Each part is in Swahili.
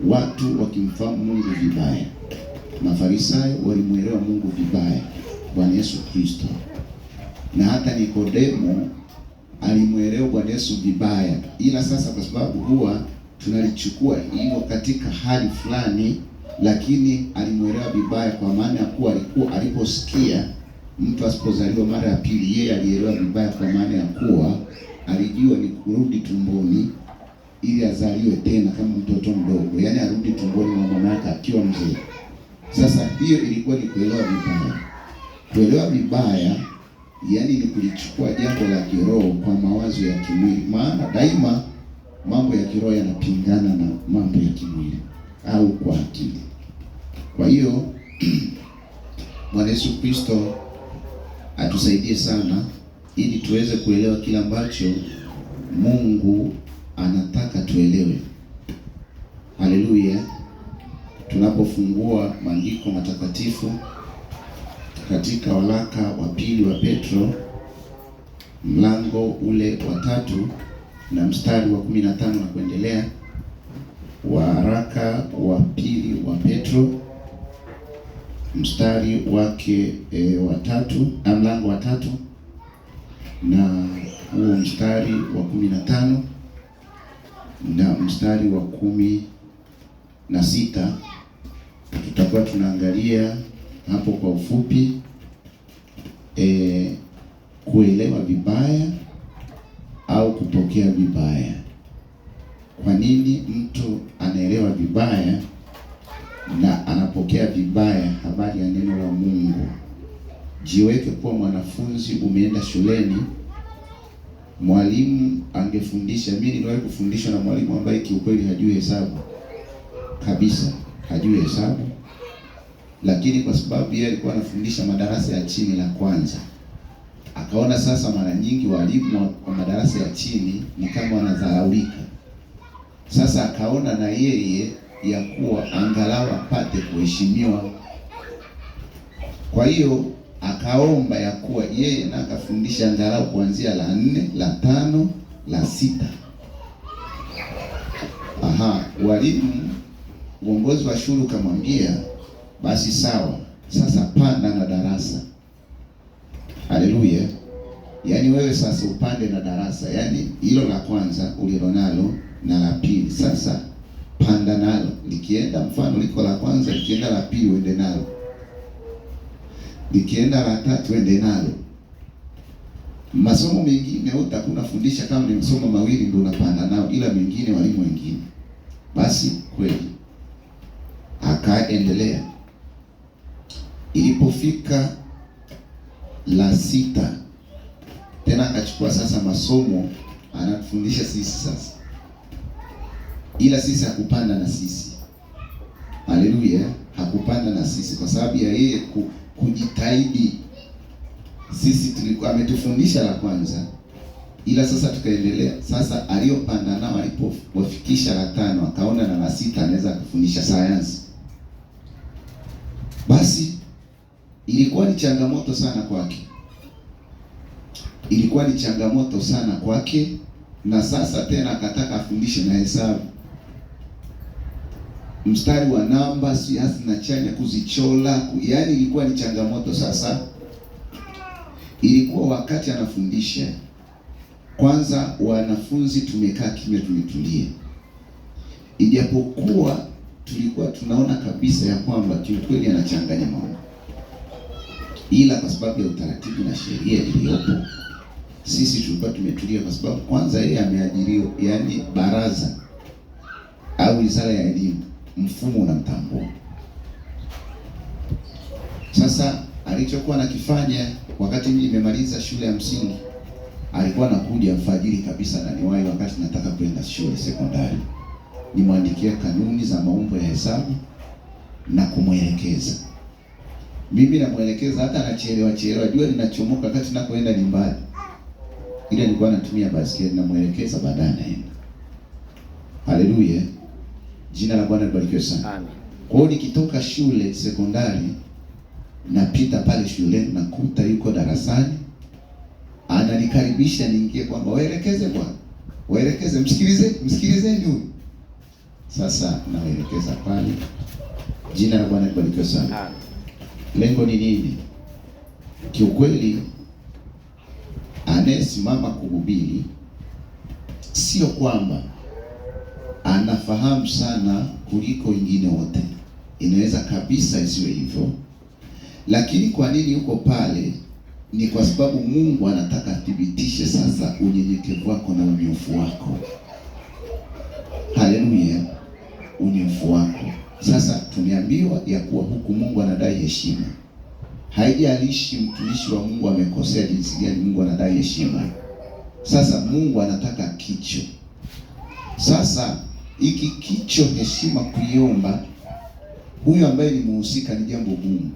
watu wakimfahamu Mungu vibaya. Mafarisayo walimuelewa Mungu vibaya, Bwana Yesu Kristo. Na hata Nikodemo alimuelewa Bwana Yesu vibaya. Ila sasa kwa sababu huwa tunalichukua hilo katika hali fulani, lakini alimuelewa vibaya kwa maana ya kuwa aliposikia mtu asipozaliwa mara ya pili, yeye alielewa vibaya kwa maana ya kuwa alijua ni kurudi tumboni ili azaliwe tena kama mtoto mdogo, yaani arudi tumboni mwa mama yake akiwa mzee. Sasa hiyo ilikuwa ni kuelewa vibaya. Kuelewa vibaya yaani ni kulichukua jambo la kiroho kwa mawazo ya kimwili, maana daima mambo ya kiroho yanapingana na mambo ya kimwili au kwa akili. Kwa hiyo Bwana Yesu Kristo atusaidie sana ili tuweze kuelewa kila ambacho Mungu anataka tuelewe. Haleluya. Tunapofungua maandiko matakatifu katika waraka wa pili wa Petro mlango ule wa 3 na mstari wa 15 na kuendelea. Waraka wa pili wa Petro mstari wake wa 3, mlango wa 3 na huo mstari wa 15 na mstari wa 16. Tutakuwa tunaangalia hapo kwa ufupi kuelewa vibaya au kupokea vibaya. Kwa nini mtu anaelewa vibaya na anapokea vibaya habari ya neno la Mungu? Jiweke kuwa mwanafunzi, umeenda shuleni, mwalimu angefundisha. Mimi niliwahi kufundishwa na mwalimu ambaye kiukweli hajui hesabu kabisa, hajui hesabu, lakini kwa sababu yeye alikuwa anafundisha madarasa ya chini la kwanza, akaona sasa mara nyingi walimu wa madarasa ya chini ni kama wanadharaulika. Sasa akaona na yeye ya kuwa angalau apate kuheshimiwa. Kwa hiyo akaomba ya kuwa yeye na akafundisha angalau kuanzia la 4, la 5, la 6. Walimu, uongozi wa shule ukamwambia basi sawa, sasa panda na darasa. Haleluya. Yaani wewe sasa upande na darasa, yaani hilo la kwanza ulilonalo na la pili sasa panda nalo. Likienda mfano liko la kwanza, likienda la pili uende nalo, likienda la 3 uende nalo. Masomo mengine utakuwa fundisha kama ni masomo mawili ndio unapanda nao, ila mengine walimu wengine. Basi kweli akaendelea. Ilipofika la 6 tena akachukua sasa masomo anatufundisha sisi sasa, ila sisi hakupanda na sisi. Haleluya. Hakupanda na sisi kwa sababu ya yeye kujitahidi. Sisi tulikuwa ametufundisha la kwanza, ila sasa tukaendelea. Sasa aliyopanda nao alipowafikisha la 5 akaona na la 6 anaweza kufundisha sayansi. Basi ilikuwa ni changamoto sana kwake. Ilikuwa ni changamoto sana kwake, na sasa tena akataka afundishe na hesabu. Mstari wa namba, siasi na chanya kuzichola, yaani ilikuwa ni changamoto. Sasa ilikuwa wakati anafundisha, kwanza wanafunzi tumekaa kimya, tumetulia. Ijapokuwa tulikuwa tunaona kabisa ya kwamba kiukweli anachanganya mambo, ila kwa sababu ya utaratibu na sheria iliyopo, sisi tulikuwa tumetulia kwa sababu kwanza yeye ameajiriwa, yaani baraza au wizara ya elimu, mfumo unamtambua. Sasa alichokuwa nakifanya wakati mimi nimemaliza shule ya msingi, alikuwa anakuja mfajiri kabisa na niwahi wakati nataka kwenda shule sekondari, nimwandikia kanuni za maumbo ya hesabu na kumwelekeza. Mimi namuelekeza hata anachelewa, jua linachomoka wakati nakoenda nyumbani. Ile nilikuwa natumia basikeli, namuelekeza baadaye naenda. Haleluya. Jina la Bwana libarikiwe sana. Amen. Kwa hiyo nikitoka shule sekondari, napita pale shuleni nakuta yuko darasani, ananikaribisha niingie kwamba waelekeze bwana. Waelekeze, msikilizeni huyu. Sasa naelekeza pale. Jina la Bwana libarikiwe sana. Lengo ni nini? Kiukweli anayesimama kuhubiri sio kwamba anafahamu sana kuliko wengine wote. Inaweza kabisa isiwe hivyo. Lakini kwa nini yuko pale? Ni kwa sababu Mungu anataka athibitishe sasa unyenyekevu wako na unyofu wako. Haleluya, unyofu wako. Sasa tumeambiwa ya kuwa huku Mungu anadai heshima. Haijalishi mtumishi wa Mungu amekosea jinsi gani, Mungu anadai heshima. Sasa Mungu anataka kicho. Sasa hiki kicho, heshima kuiomba huyu ambaye ni muhusika ni jambo gumu.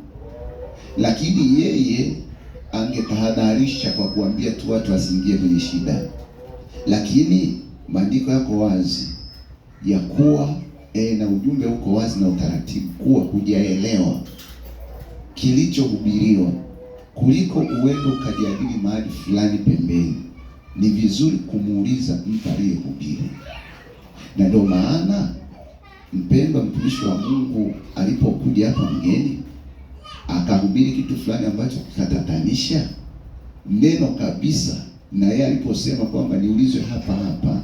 Lakini yeye angetahadharisha kwa kuambia tu watu wasiingie kwenye shida. Lakini maandiko yako wazi ya kuwa na ujumbe uko wazi na utaratibu kuwa hujaelewa kilichohubiriwa, kuliko uende ukajadili mahali fulani pembeni. Ni vizuri kumuuliza mtu aliyehubiri. Na ndio maana mpendwa, mtumishi wa Mungu alipokuja hapa mgeni akahubiri kitu fulani ambacho kikatatanisha neno kabisa, na yeye aliposema kwamba niulizwe hapa hapa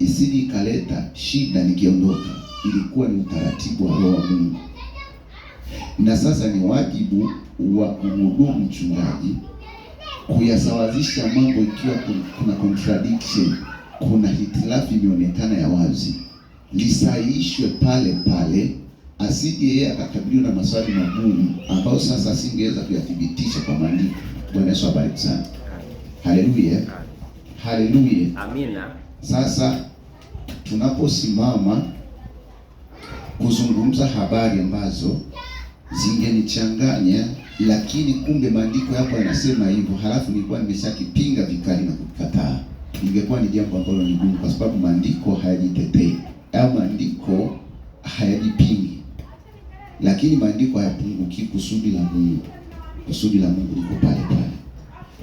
isije ikaleta shida nikiondoka, ilikuwa ni utaratibu wa Roho wa Mungu. Na sasa ni wajibu wa mhudumu mchungaji kuyasawazisha mambo ikiwa kuna contradiction, kuna hitilafu imeonekana ya wazi, lisaishwe pale pale, asije yeye akakabiliwa na maswali magumu ambayo sasa asingeweza kuyathibitisha kwa maandiko. Bwana Yesu abariki sana. Haleluya. Haleluya. Amina. Sasa tunaposimama kuzungumza habari ambazo zingenichanganya, lakini kumbe maandiko yako yanasema hivyo, halafu nilikuwa nimeshakipinga vikali na kukataa, ingekuwa ni jambo ambalo ni gumu, kwa sababu maandiko hayajitetei au maandiko hayajipingi. Lakini maandiko hayapunguki kusudi la Mungu. Kusudi la Mungu liko pale pale.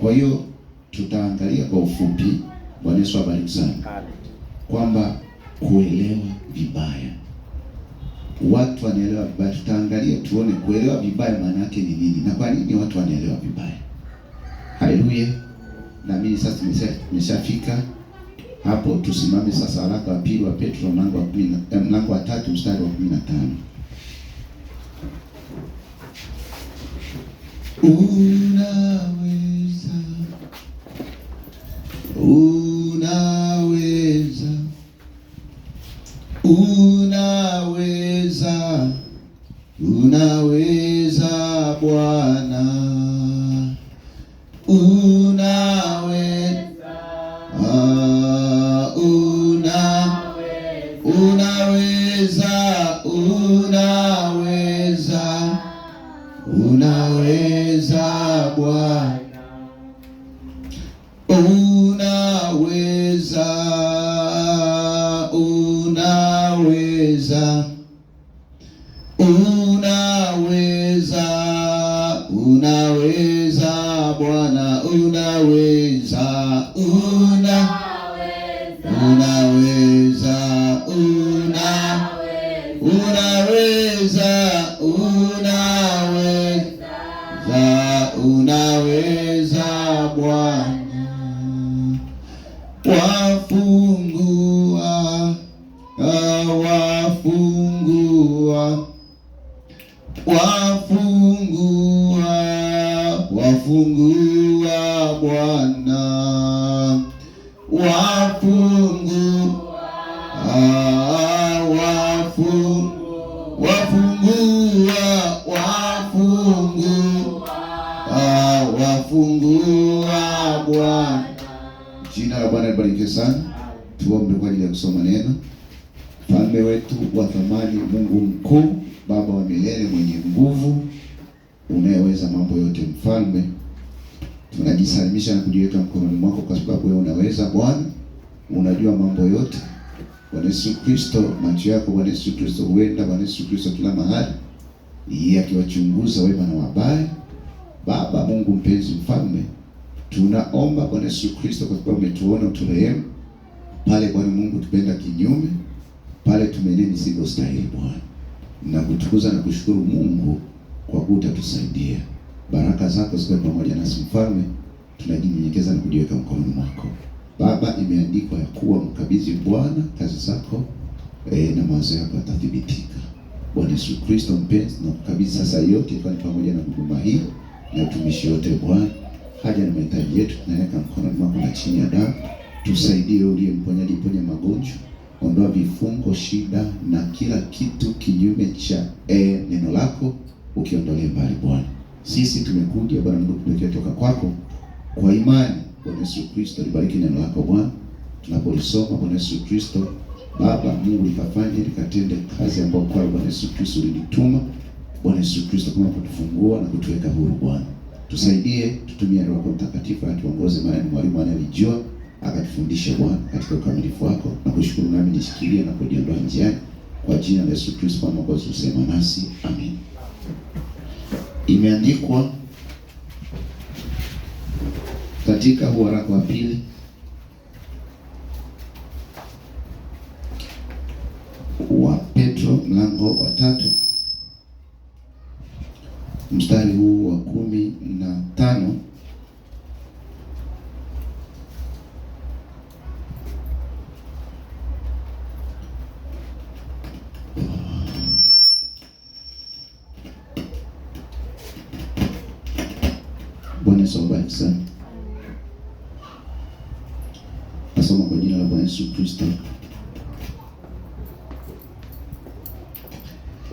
Kwa hiyo tutaangalia kwa ufupi. Bwana Yesu abariki sana. Kwamba kuelewa vibaya. Watu wanaelewa vibaya. Tutaangalia tuone kuelewa vibaya maana yake ni nini na kwa nini watu wanaelewa vibaya. Haleluya. Na mimi sasa nimeshafika hapo. Tusimame sasa haraka, wa pili wa Petro mlango wa 3 mstari wa 15. Unaweza Bwana, unaweza Bwana, unaweza Bwana, unaweza Bwana. Wafungua Bwana, wafungua Bwana. Jina la Bwana libarikiwe sana. Tuombe kwa ajili ya kusoma neno. Mfalme wetu wa thamani, Mungu mkuu, Baba wa milele, mwenye nguvu, unayeweza mambo yote, Mfalme, tunajisalimisha na kujiweka mkononi mwako kwa sababu wewe unaweza Bwana, unajua mambo yote. Bwana Yesu Kristo, macho yako Bwana Yesu Kristo huenda Bwana Yesu Kristo kila mahali, yeye akiwachunguza wema na wabaya. Baba Mungu mpenzi, Mfalme, tunaomba Bwana Yesu Kristo kwa sababu umetuona, uturehemu pale Bwana Mungu tupenda kinyume, tumeneni sivyo stahili Bwana. Na kutukuza na kushukuru Mungu kwa kuwa utatusaidia. Baraka zako ziwe pamoja nasi Mfalme. Tunajinyenyekeza na kujiweka mkononi mwako. Baba, imeandikwa ya kuwa mkabidhi Bwana kazi zako na mawazo yako yatathibitika. Bwana Yesu Kristo mpenzi, na kukabidhi sasa yote kwa pamoja na huduma hii na utumishi wote Bwana. Haja na mahitaji yetu tunaweka mkononi mwako na chini ya damu. Tusaidie uliye mponyaji, ponya magonjwa, ondoa vifungo, shida na kila kitu kinyume cha neno lako, ukiondolee mbali Bwana. Sisi tumekuja Bwana Mungu kutoka kwako kwa imani. Bwana Yesu Kristo, libariki neno lako Bwana. Tunapolisoma Bwana Yesu Kristo, Baba Mungu, likafanye likatende kazi ambayo kwa Bwana Yesu Kristo ulituma. Bwana Yesu Kristo, kama kutufungua na kutuweka huru Bwana. Tusaidie, tutumie Roho Mtakatifu atuongoze, maana ni mwalimu anayejua, akatufundishe Bwana katika ukamilifu wako. Na kushukuru nami nishikilie na kujiondoa njiani kwa jina la Yesu Kristo kwa Mwokozi, usema nasi. Amen. Imeandikwa katika waraka wa pili wa Petro mlango wa 3 mstari huu wa 15. Bwana Yesu abariki sana. Nasoma kwa jina la Bwana Yesu Kristo.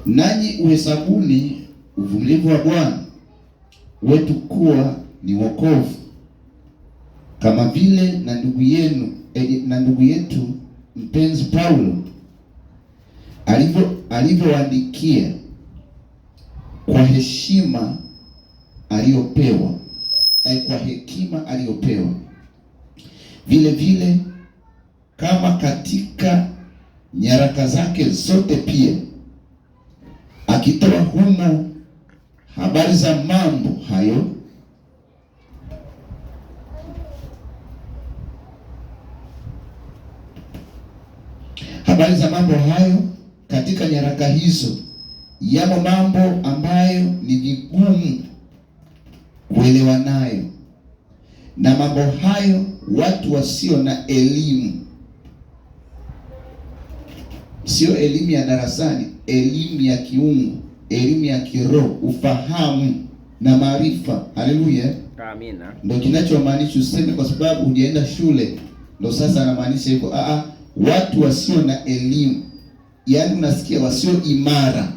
Nanyi uhesabuni uvumilivu wa Bwana wetu kuwa ni wokovu, kama vile na ndugu yetu mpenzi Paulo alivyoandikia kwa heshima aliyopewa, kwa hekima aliyopewa, vile vile kama katika nyaraka zake zote pia, akitoa humo habari za mambo hayo katika nyaraka hizo yamo mambo ambayo ni vigumu kuelewa nayo, na mambo hayo watu wasio na elimu, sio elimu ya darasani, elimu ya kiungu, elimu ya kiroho, ufahamu na maarifa. Haleluya, amina. Ndio kinachomaanisha useme kwa sababu hujaenda shule ndio sasa anamaanisha hivyo. Watu wasio na elimu, yaani unasikia wasio imara,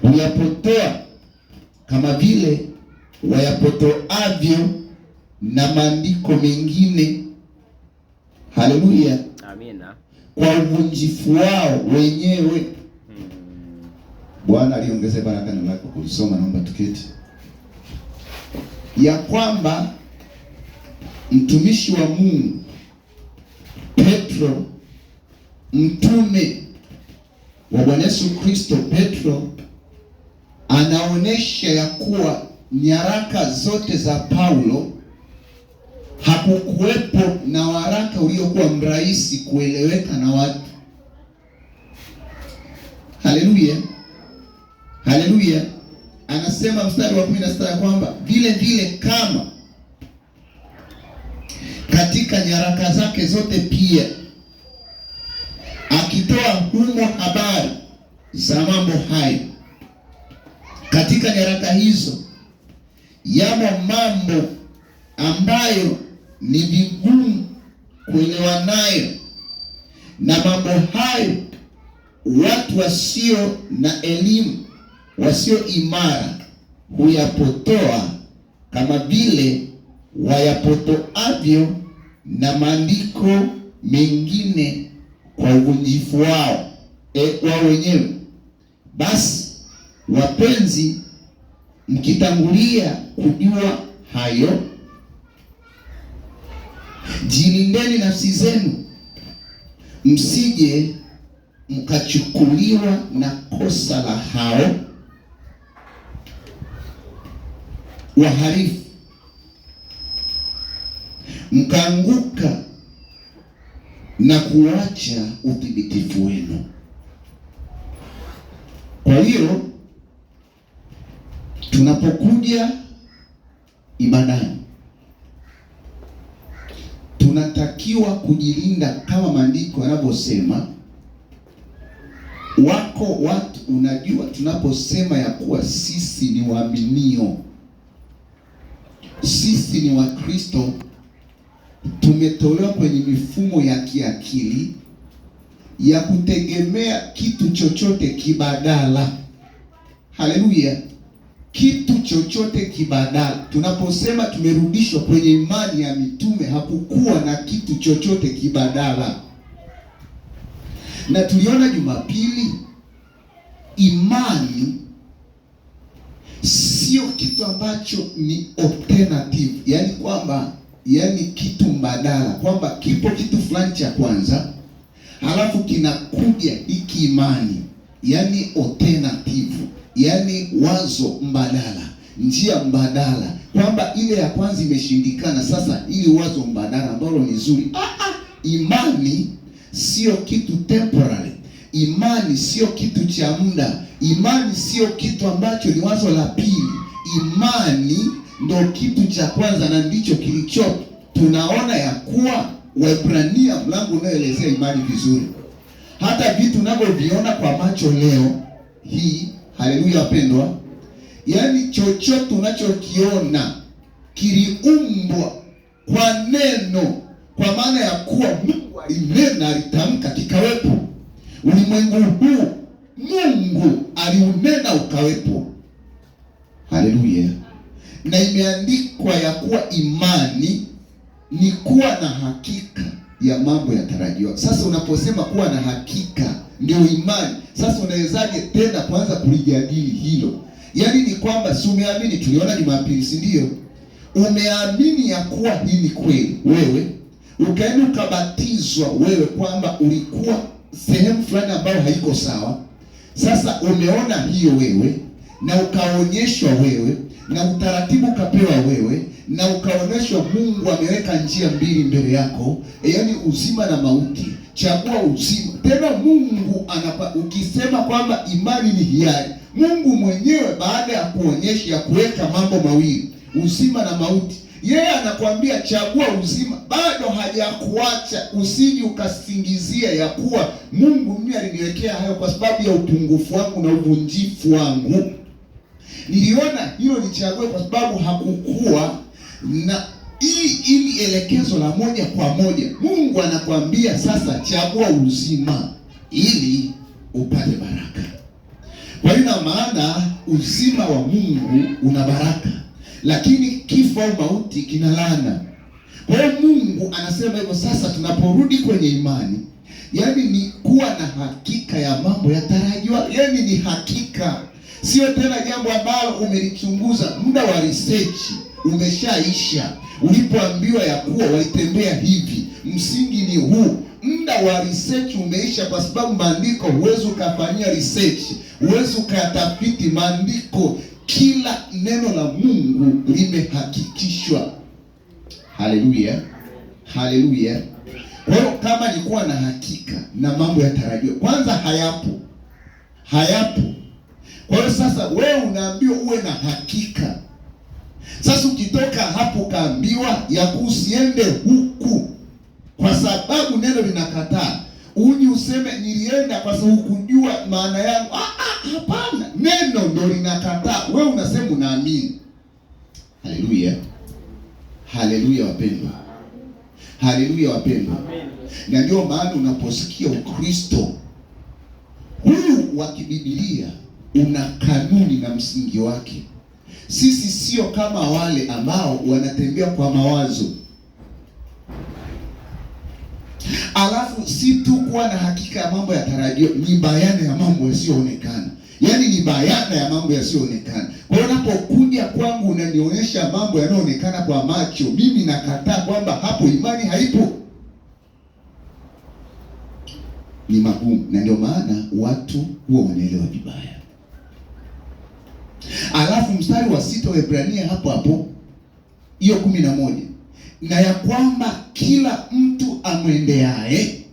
uyapotoa kama vile wayapotoavyo na maandiko mengine. Haleluya, amina, kwa uvunjifu wao wenyewe. Bwana aliongeze baraka na lako kulisoma. Naomba tuketi. Ya kwamba mtumishi wa Mungu Petro, mtume wa Bwana Yesu Kristo Petro, anaonesha ya kuwa nyaraka zote za Paulo hakukuwepo na waraka uliokuwa mrahisi kueleweka na watu. Haleluya, haleluya. Anasema mstari wa 16 kwamba vile vile kama katika nyaraka zake zote pia, akitoa humo habari za mambo hayo. Katika nyaraka hizo yamo mambo ambayo ni vigumu kuelewa nayo, na mambo hayo watu wasio na elimu, wasio imara huyapotoa kama vile wayapotoavyo na maandiko mengine kwa uvunjifu wao wao wenyewe. Basi wapenzi, mkitangulia kujua hayo, jilindeni nafsi zenu, msije mkachukuliwa na kosa la hao waharifu, mkaanguka na kuacha uthibitifu wenu. hiyo tunapokuja ibadani tunatakiwa kujilinda kama maandiko yanavyosema. Wako watu, unajua, tunaposema ya kuwa sisi ni waaminio, sisi ni Wakristo, tumetolewa kwenye mifumo ya kiakili ya kutegemea kitu chochote kibadala. Haleluya! Kitu chochote kibadala. Tunaposema tumerudishwa kwenye imani ya mitume, hakukuwa na kitu chochote kibadala. Na tuliona Jumapili, imani sio kitu ambacho ni alternative, yani kitu mbadala, kwamba kipo kitu fulani cha kwanza halafu kinakuja hiki imani, yani alternative, yani wazo mbadala, njia mbadala, kwamba ile ya kwanza imeshindikana, sasa ili wazo mbadala ambalo ni zuri. Imani sio kitu temporary. Imani sio kitu cha muda. Imani sio kitu ambacho ni wazo la pili. Imani ndo kitu cha kwanza, na ndicho kilicho tunaona ya kuwa Waebrania mlango unaoelezea imani vizuri. Hata vitu tunavyoviona kwa macho leo hii, haleluya wapendwa, yani chochote unachokiona kiliumbwa kwa neno, kwa maana ya kuwa Mungu alinena, alitamka kikawepo. Ulimwengu huu Mungu aliunena ukawepo. Haleluya. Na imeandikwa ya kuwa imani ni kuwa na hakika ya mambo yatarajiwa. Sasa unaposema kuwa na hakika ndio imani, sasa unawezaje tena kuanza kulijadili hilo? Yaani ni kwamba si umeamini, tuliona Jumapili, si ndio? Umeamini ya kuwa hii ni kweli, wewe ukaenda ukabatizwa, wewe kwamba ulikuwa sehemu fulani ambayo haiko sawa. Sasa umeona hiyo wewe, na ukaonyeshwa wewe, na utaratibu ukapewa wewe, na ukaonyeshwa Mungu ameweka njia mbili mbele yako, yaani uzima na mauti. Chagua uzima. Tena Mungu ukisema kwamba imani ni hiari, Mungu mwenyewe baada ya kuonyesha, ya kuweka mambo mawili, uzima na mauti, yeye anakuambia chagua uzima. Bado hajakuacha usiji ukasingizia ya kuwa Mungu mimi aliniwekea hayo kwa sababu ya upungufu wangu na uvunjifu wangu. Niliona hilo nichague kwa sababu hakukuwa na ili elekezo la moja kwa moja. Mungu anakuambia sasa chagua uzima ili upate baraka. Kwa hiyo na maana uzima wa Mungu una baraka, lakini kifo au mauti kina laana. Kwa hiyo Mungu anasema hivyo. Sasa tunaporudi kwenye imani, yani ni kuwa na hakika ya mambo yatarajiwa, yani ni hakika, sio tena jambo ambalo umelichunguza, muda wa research umeshaisha. Ulipoambiwa ya kuwa walitembea hivi, msingi ni huu, muda wa research umeisha, kwa sababu maandiko huwezi ukafanyia research, huwezi ukayatafiti maandiko. Kila neno la Mungu limehakikishwa. Haleluya, haleluya. Kwa hiyo kama ni kuwa na hakika na mambo yatarajiwa, kwanza hayapo. Kwa hiyo sasa wewe unaambiwa uwe na hakika. Sasa ukitoka hapo kaambiwa ya kusiende huku kwa sababu neno linakataa, uje useme nilienda kwa sababu hukujua maana yangu. Hapana, neno ndio linakataa, wewe unasema unaamini. Haleluya, haleluya wapendwa, haleluya wapendwa. Na ndio maana unaposikia Ukristo huu wa kibibilia una kanuni na msingi wake. Sisi sio kama wale ambao wanatembea kwa mawazo, alafu si tu kuwa na hakika ya mambo yatarajiwa, ni bayana ya mambo yasiyoonekana. Yaani ni bayana ya mambo yasiyoonekana. Kwa hiyo unapokuja kwangu unanionyesha mambo yanayoonekana kwa macho, mimi nakataa kwamba hapo imani haipo. Ni magumu, na ndio maana watu huwa wanaelewa vibaya. Alafu mstari wa 6 wa Waebrania hapo hiyo 11, na ya kwamba kila mtu amwendeaye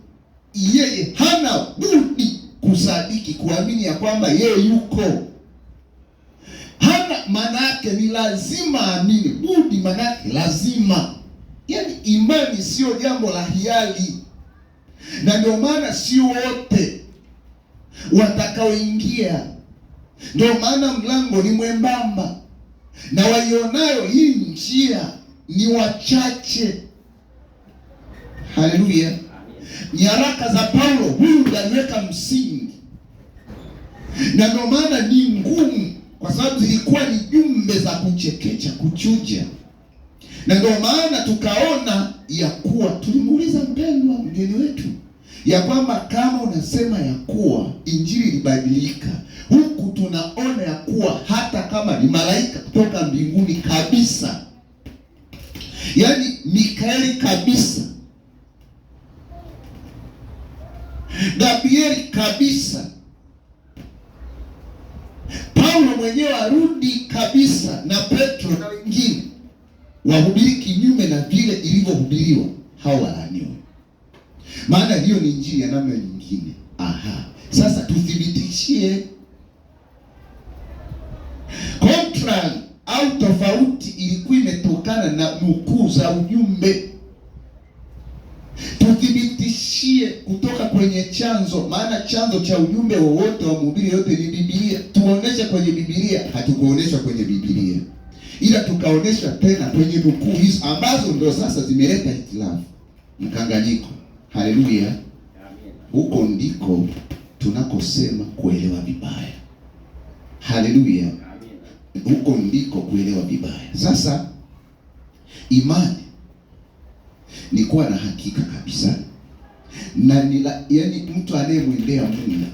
yeye hana budi kusadiki, kuamini ya kwamba yeye yuko. Hana maana yake ni lazima amini, budi maana yake lazima. Yaani imani sio jambo la hiari, na ndio maana sio wote watakaoingia. Ndio maana mlango ni mwembamba, na waionayo hii njia ni wachache. Haleluya. Nyaraka za Paulo, huyu aliweka msingi, na ndio maana ni ngumu, kwa sababu zilikuwa ni jumbe za kuchekecha, kuchuja. Na ndio maana tukaona ya kuwa, tulimuuliza mpendwa mgeni wetu ya kwamba kama unasema ya kuwa injili ilibadilika, huku tunaona ya kuwa hata kama ni malaika kutoka mbinguni kabisa, yaani Mikaeli kabisa, Gabrieli kabisa, Paulo mwenyewe arudi kabisa, na Petro na wengine wahubiri kinyume na vile ilivyohubiriwa, hao walaaniwe. Maana hiyo ni injili ya namna nyingine. Sasa tuthibitishie contrary au tofauti ilikuwa imetokana na nukuu za ujumbe. Tuthibitishie kutoka kwenye chanzo, maana chanzo cha ujumbe wowote wa mhubiri yote ni Biblia. Tuoneshe kwenye Biblia, hatukuoneshwa kwenye Biblia, ila tukaoneshwa tena kwenye nukuu hizo ambazo ndio sasa zimeleta hitilafu, mkanganyiko. Haleluya. Huko ndiko tunakosema kuelewa vibaya. Haleluya. Huko ndiko kuelewa vibaya. Sasa imani ni kuwa na hakika kabisa, na yaani mtu anayemwendea Mungu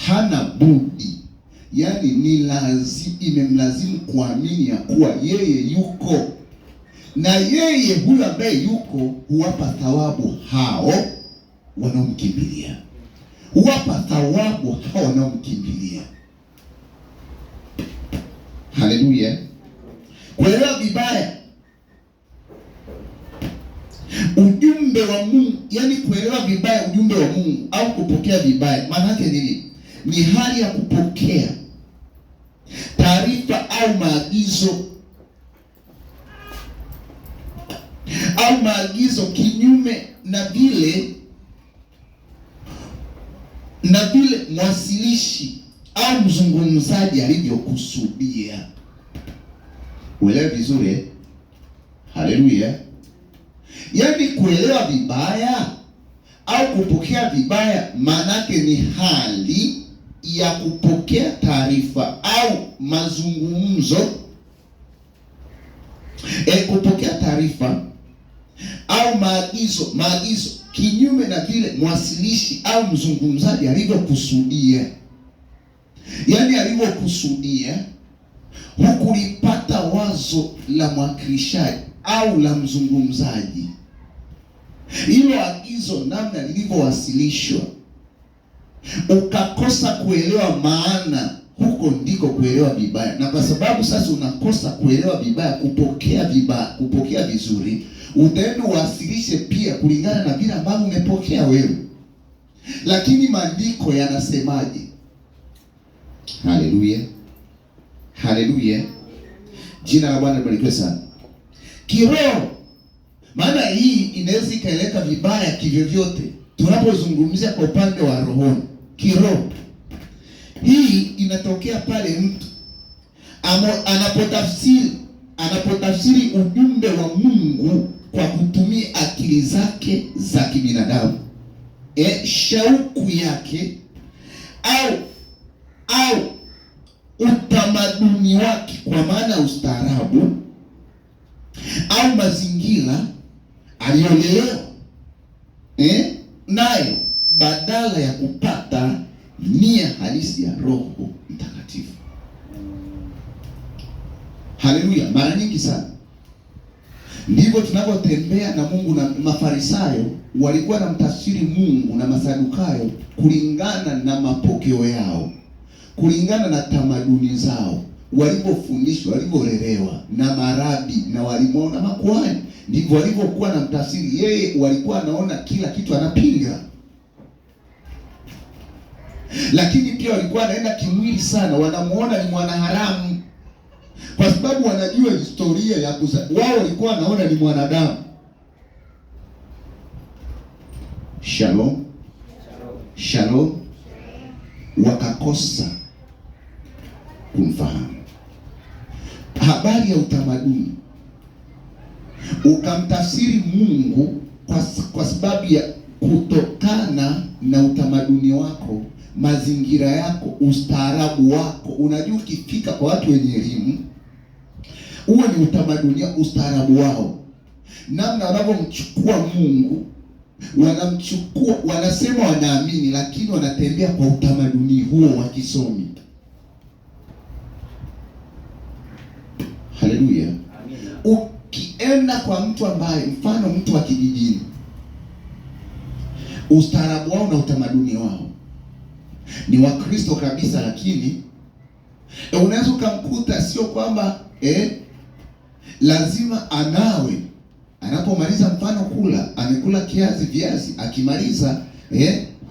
hana budi, yaani ni lazima, imemlazimu kuamini ya kuwa yeye yuko, na yeye huyo ambaye yuko huwapa thawabu hao wanaomkimbilia, huwapa thawabu hao wanaomkimbilia. Haleluya. Kuelewa vibaya ujumbe wa Mungu, yani kuelewa vibaya ujumbe wa Mungu au kupokea vibaya, maana yake nini? Ni hali ya kupokea taarifa au maagizo kinyume na vile mwasilishi au mzungumzaji alivyokusudia. Uelewe vizuri. Haleluya. Yaani kuelewa vibaya au kupokea vibaya maanake ni hali ya kupokea taarifa au mazungumzo, kupokea taarifa au maagizo kinyume na vile mwasilishi au mzungumzaji alivyokusudia. Yaani alivyokusudia, hukulipata wazo la mwakilishaji au la mzungumzaji, hilo agizo namna lilivyowasilishwa, ukakosa kuelewa maana, huko ndiko kuelewa vibaya. Na kwa sababu sasa unakosa kuelewa vibaya, kupokea vizuri, utaenda uwasilishe pia kulingana na vile ambavyo umepokea wewe. Lakini maandiko yanasemaje? Haleluya. Haleluya. Jina la Bwana libarikiwe sana. Kiroho, maana hii inaweza ikaeleka vibaya kivyovyote tunapozungumzia kwa upande wa rohoni. Kiroho hii inatokea pale mtu anapotafsiri ujumbe wa Mungu kwa kutumia akili zake za kibinadamu, shauku yake au utamaduni wake, kwa maana ustaarabu au mazingira aliyolelewa nayo, badala ya kupata nia halisi ya Roho Mtakatifu. Haleluya. Mara nyingi sana ndivyo tunavyotembea na Mungu. Na Mafarisayo walikuwa na mtafsiri Mungu na Masadukayo kulingana na mapokeo yao, kulingana na tamaduni zao, walivyofundishwa, walivyolelewa na marabi na walimu na makuhani, ndivyo walivyokuwa na mtafsiri. Yeye walikuwa anaona kila kitu anapinga. lakini pia walikuwa wanaenda kimwili sana, wanamuona ni mwanaharamu, kwa sababu wanajua historia ya wao walikuwa wanaona ni mwanadamu. Shalom, shalom. Wakakosa kumfahamu. Habari ya utamaduni, ukamtafsiri Mungu kwa sababu ya kutokana na utamaduni wako, mazingira yako, ustaarabu wako. Unajua, ukifika kwa watu wenye elimu, huo ni utamaduni, ustaarabu wao, namna wanavyomchukua Mungu. Wanamchukua, wanasema wanaamini, lakini wanatembea kwa utamaduni huo wa kisomi. Haleluya. Ukienda kwa mtu ambaye, mfano mtu wa kijijini, ustaarabu wao na utamaduni wao ni Wakristo kabisa, lakini unaweza ukamkuta sio kwamba lazima anawe. Anapomaliza mfano kula, amekula kiazi viazi, akimaliza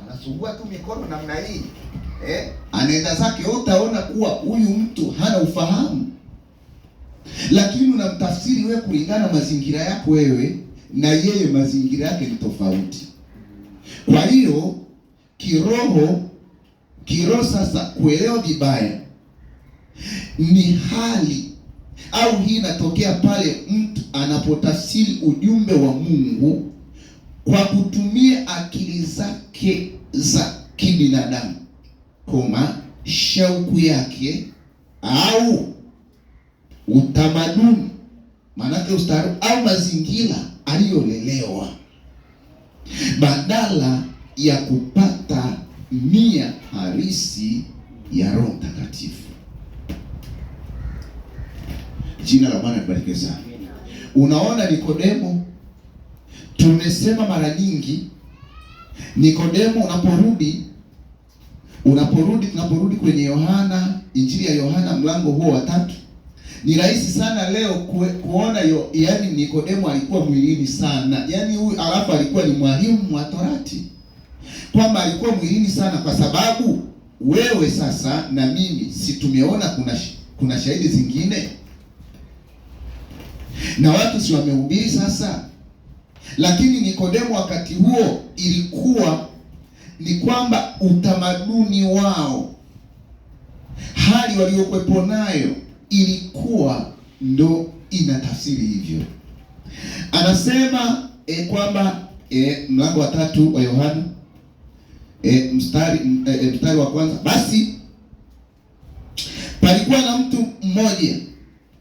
anasugua tu mikono namna hii, anaenda zake. Utaona kuwa huyu mtu hana ufahamu, lakini unamtafsiri wewe kulingana na mazingira yako wewe, na yeye mazingira yake ni tofauti. Kwa hiyo kiroho sasa, kuelewa vibaya ni hali au hii inatokea pale mtu anapotafsiri ujumbe wa Mungu kwa kutumia akili zake za kibinadamu, shauku yake au utamaduni, maanake ustaarabu au mazingira aliyolelewa, badala ya kupata nia halisi ya Roho Mtakatifu. Jina la Bwana libarikiwe sana. Unaona Nikodemo, tumesema mara nyingi, Nikodemo tunaporudi kwenye Yohana, Injili ya Yohana mlango huo wa 3, ni rahisi sana leo kuona yaani Nikodemo alikuwa mwilini sana. Yaani huyu alafu alikuwa ni mwalimu wa Torati. Kwamba alikuwa mwilini sana kwa sababu wewe sasa na mimi si tumeona kuna shahidi zingine. Na watu si wamehubiri sasa. Lakini Nikodemo wakati huo ilikuwa ni kwamba utamaduni wao, hali waliokuwepo nayo ilikuwa ndo inatafsiri hivyo. Anasema kwamba mlango wa 3 wa Yohana mstari wa kwanza, basi palikuwa na mtu mmoja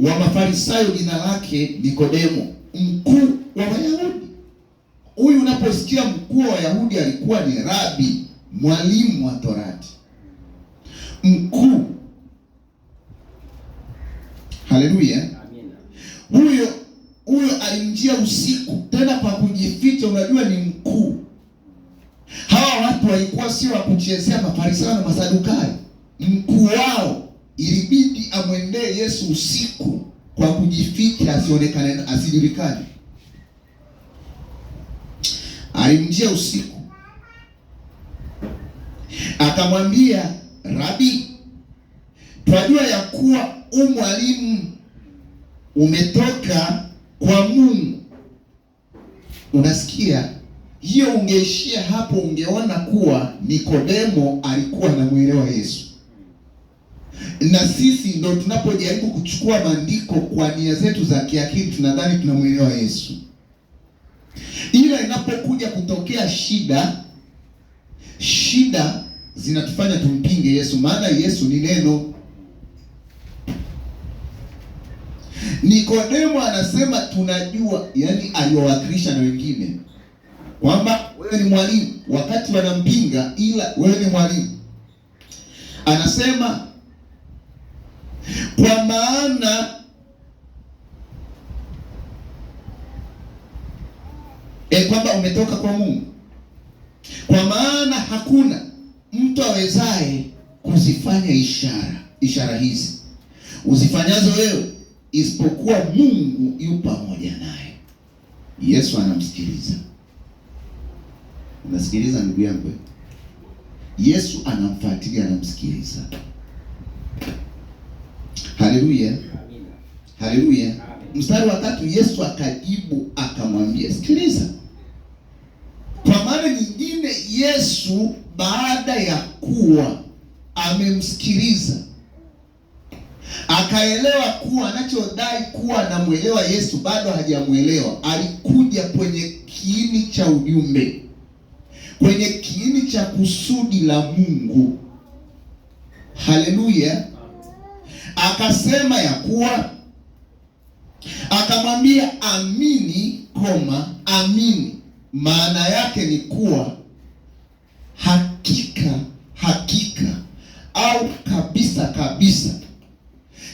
wa Mafarisayo, jina lake Nikodemo, mkuu wa Wayahudi. Huyu unaposikia mkuu wa Wayahudi, alikuwa ni rabi, mwalimu wa Torati, mkuu. Haleluya. Huyo alinjia usiku, tena kwa kujificha. Unajua ni mkuu. Hawa watu walikuwa sio wa kuchezea, Mafarisayo na Masadukayo. Mkuu wao ilibidi amwendee Yesu usiku kwa kujificha, asionekane, asijulikane. Alimjia usiku, akamwambia, Rabi, twajua ya kuwa mwalimu umetoka kwa Mungu. Unasikia? Hiyo ungeishia hapo, ungeona kuwa Nikodemo alikuwa anamuelewa Yesu. Na sisi ndo tunapojaribu kuchukua maandiko kwa nia zetu za kiakili, tunadhani tunamuelewa Yesu. Ila inapokuja kutokea shida zinatufanya tumpinge Yesu, maana Yesu ni neno. Nikodemo anasema tunajua, yani aliwawakilisha na wengine kwamba wewe ni mwalimu, wakati wanampinga, ila wewe ni mwalimu. Anasema kwa maana kwamba umetoka kwa Mungu, kwa maana hakuna mtu awezaye kuzifanya ishara hizi uzifanyazo wewe, isipokuwa Mungu yu pamoja naye. Yesu anamsikiliza. Unasikiliza ndugu yangu? Yesu anamfuatilia, anamsikiliza. Haleluya, haleluya. Mstari wa 3, Yesu akajibu akamwambia, sikiliza. Kwa maana nyingine, Yesu baada ya kuwa amemsikiliza, akaelewa kuwa anachodai kuwa anamuelewa Yesu bado hajamuelewa, alikuja kwenye kiini cha ujumbe, kwenye kiini cha kusudi la Mungu. Haleluya. Akasema ya kuwa, akamwambia amini, amini. Maana yake ni kuwa hakika, hakika au kabisa kabisa.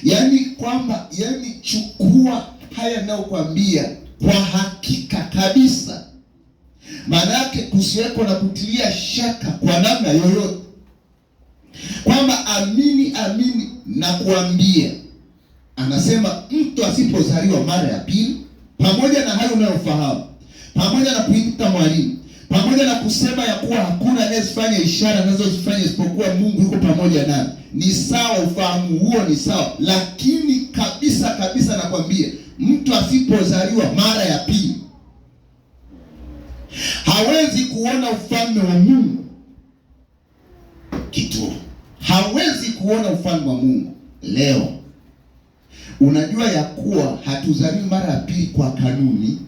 Yaani kwamba, yaani chukua haya ninayokuambia kwa hakika kabisa. Maana yake kusiweko na kutilia shaka kwa namna yoyote, kwamba amini, amini na kuambia. Anasema mtu asipozaliwa mara ya pili, pamoja na hayo unayofahamu, pamoja na kuita mwalimu, pamoja na kusema ya kuwa hakuna anayefanya ishara anazozifanya isipokuwa Mungu yuko pamoja naye, ni sawa, ufahamu huo ni sawa. Lakini kabisa kabisa nakwambia, mtu asipozaliwa mara ya pili hawezi kuona ufalme wa Mungu. Kitu hawezi kuona ufalme wa Mungu. Leo unajua ya kuwa hatuzaliwi mara ya pili kwa kanuni,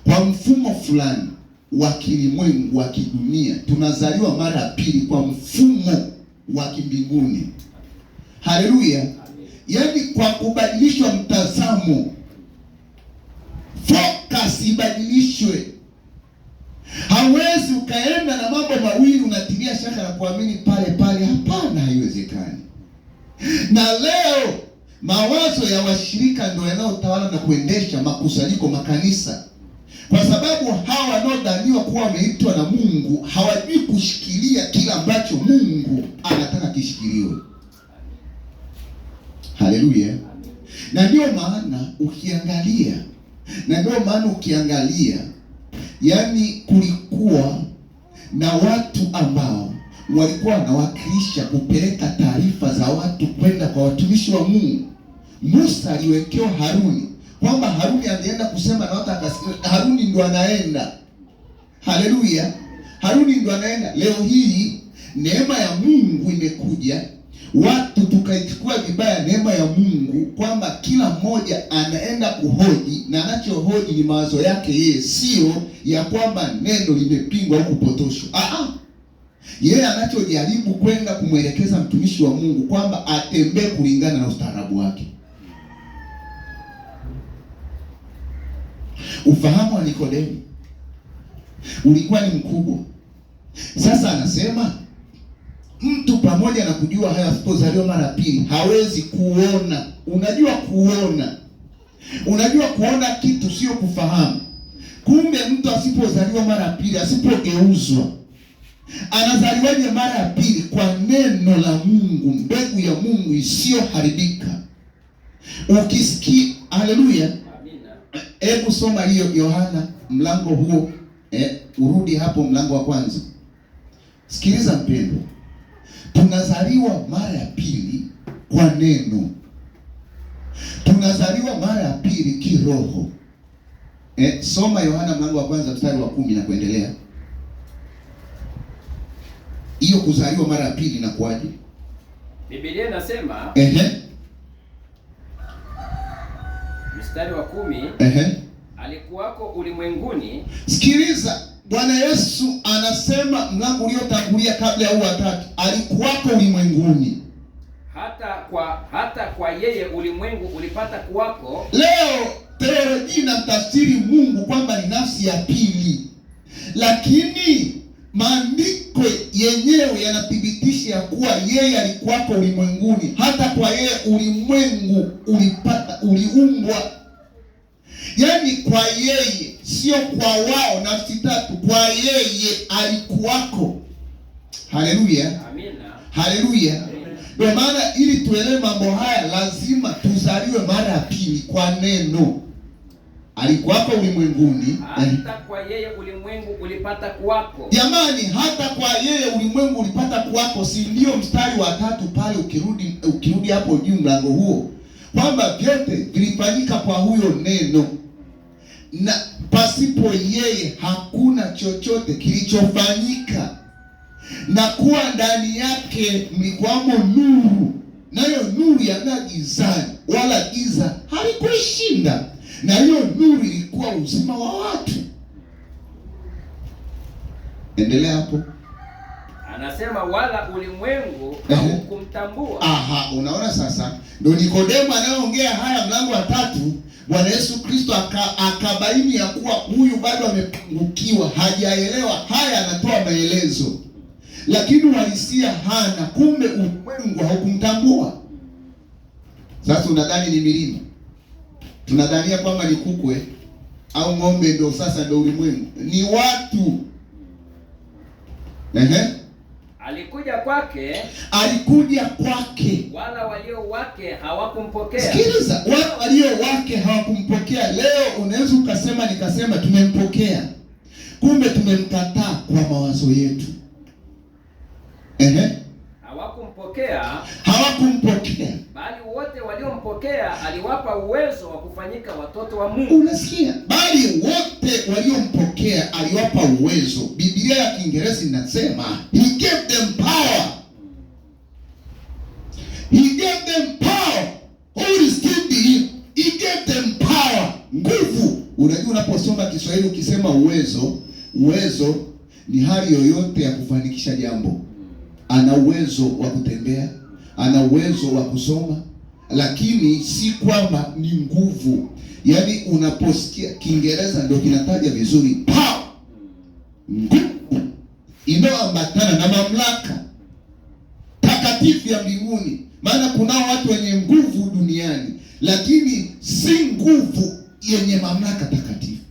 kwa mfumo fulani wa kilimwengu, wa kidunia. Tunazaliwa mara ya pili kwa mfumo wa kimbinguni. Haleluya. Yaani kwa kubadilishwa mtazamo, focus ibadilishwe. Hawezi ukaenda na mambo mawili unatilia shaka na kuamini pale pale. Hapana, haiwezekani. Na leo mawazo ya washirika ndio yanayotawala na kuendesha makusanyiko, makanisa. Kwa sababu hawa wanaodhaniwa kuwa wameitwa na Mungu hawajui kushikilia kila ambacho Mungu anataka kishikiliwe. Haleluya. Na ndio maana ukiangalia, yani kulikuwa na watu ambao walikuwa wanawakilisha kupeleka taarifa za watu kwenda kwa watumishi wa Mungu. Musa aliwekewa Haruni, kwamba Haruni alienda kusema na watu akasikia. Haruni ndo anaenda. Haleluya. Haruni ndo anaenda. Leo hii neema ya Mungu imekuja, watu tukaichukua vibaya neema ya Mungu, kwamba kila mmoja anaenda kuhoji, na anachohoji ni mawazo yake yeye, sio ya kwamba neno limepingwa au kupotoshwa. Yeye anachojaribu kwenda kumwelekeza mtumishi wa Mungu kwamba atembee kulingana na ustaarabu wake. Ufahamu wa Nikodemu ulikuwa ni mkubwa. Sasa anasema mtu pamoja na kujua haya asipozaliwa mara pili hawezi kuona. Unajua kuona kitu sio kufahamu. Kumbe mtu asipozaliwa mara pili, asipogeuzwa, anazaliwaje mara ya pili? Kwa neno la Mungu, mbegu ya Mungu isiyoharibika. Ukisikia, haleluya. Hebu soma hiyo Yohana mlango huo, urudi hapo mlango wa kwanza. Sikiliza mpendo, tunazaliwa mara ya pili kwa neno. Tunazaliwa mara ya pili kiroho. Soma Yohana mlango wa kwanza mstari wa 10 na kuendelea. Hiyo kuzaliwa mara ya pili na kwaje? Biblia inasema mstari wa 10, alikuwako ulimwenguni. Sikiliza, Bwana Yesu anasema mlango uliotangulia kabla ya huu watatu, alikuwako ulimwenguni. Hata kwa yeye ulimwengu ulipata kuwako. Leo teolojia inamtafsiri Mungu kwamba ni nafsi ya pili, lakini maandiko yenyewe yanathibitisha ya kuwa yeye alikuwako ulimwenguni. Hata kwa yeye ulimwengu uliumbwa. Yaani kwa yeye, sio kwa wao nafsi tatu, kwa yeye alikuwako. Haleluya. Amina. Haleluya. Ndio maana ili tuelewe mambo haya lazima tuzaliwe mara ya pili kwa neno. alikuwako ulimwenguni, hata kwa yeye ulimwengu ulipata kuwako. Jamani, hata kwa yeye ulimwengu ulipata kuwako, si ndio mstari wa 3 pale, ukirudi hapo juu mlango huo, kwamba vyote vilifanyika kwa huyo neno, na pasipo yeye hakuna chochote kilichofanyika. Na kuwa ndani yake mlikuwamo nuru, nayo nuru yang'aa gizani, wala giza halikuishinda. Na hiyo nuru ilikuwa uzima wa watu. Endelea hapo. Anasema wala ulimwengu haukumtambua. Unaona sasa, ndio Nikodemo anayeongea haya mlango wa 3. Bwana Yesu Kristo akabaini ya kuwa huyu bado amepungukiwa, hajaelewa haya, anatoa maelezo. Lakini uhalisia hana, kumbe ulimwengu haukumtambua. Sasa unadhani ni milima? Tunadhania kwamba ni kukwe au ng'ombe ndio sasa ndio ulimwengu. Ni watu. Alikuja kwake, wala walio wake hawakumpokea. Sikiliza, wala walio wake hawakumpokea. Leo unaweza nikasema tumempokea, kumbe tumemkataa kwa mawazo yetu. Hawakumpokea. Bali wote waliompokea aliwapa uwezo wa kufanyika watoto wa Mungu. Unasikia? Bali wote waliompokea aliwapa uwezo. Biblia ya Kiingereza inasema he gave them power. He gave them power. Who received him? He gave them power. Nguvu. Unajua, unaposoma Kiswahili ukisema uwezo ni hali yoyote ya kufanikisha jambo. Ana uwezo wa kutembea, ana uwezo wa kusoma, lakini si kwamba ni nguvu. Yaani unaposikia Kiingereza ndio kinataja vizuri power, nguvu inayoambatana na mamlaka takatifu ya mbinguni. Maana kunao watu wenye nguvu duniani, lakini si nguvu yenye mamlaka takatifu.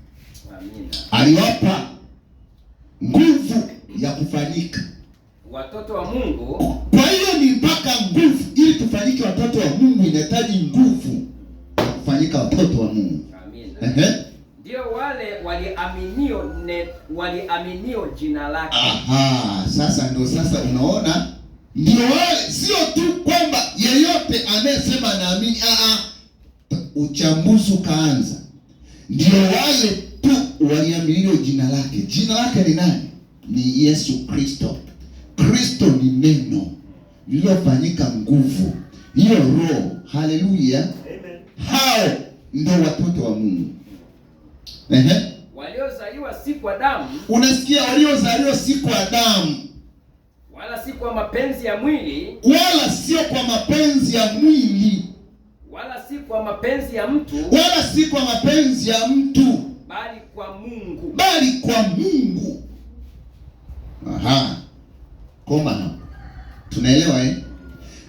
Amina. Aliwapa nguvu ya kufanyika watoto wa Mungu. Kwa hiyo ni mpaka nguvu, ili tufanyike watoto wa Mungu inahitaji nguvu ya kufanyika watoto wa Mungu. Amina. Ndio wale waliaminio jina lake. Sasa unaona, ndio wale, sio tu kwamba yeyote anayesema naamini. Uchambuzi kaanza. Ndio wale tu waliaminio jina lake. Jina lake ni nani? Ni Yesu Kristo. Kristo ni neno lililofanyika nguvu, hiyo roho. Haleluya, amen. Hao ndio watoto wa Mungu. Waliozaliwa si kwa damu. Unasikia? Waliozaliwa si kwa damu, wala si kwa mapenzi ya mwili, wala sio kwa mapenzi ya mwili, wala si kwa mapenzi ya mtu, wala si kwa mapenzi ya mtu, bali kwa Mungu. Bali kwa Mungu. Koma hapo. Tunaelewa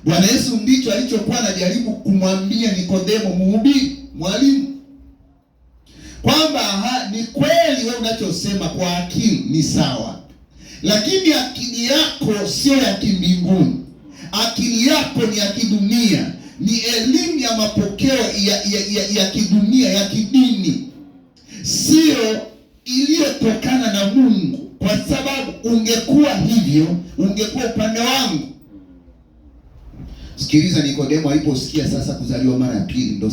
Bwana Yesu ndicho alichokuwa anajaribu kumwambia Nikodemo, mhubiri, mwalimu, kwamba ni kweli wewe unachosema kwa akili ni sawa, lakini akili yako sio ya kimbinguni. Akili yako ni ya kidunia, ni elimu ya mapokeo ya kidunia, ya kidini, sio iliyotokana na Mungu. Kwa sababu ungekuwa hivyo, ungekuwa upande wangu. Sikiliza, Nikodemo aliposikia sasa kuzaliwa mara ya pili, ndo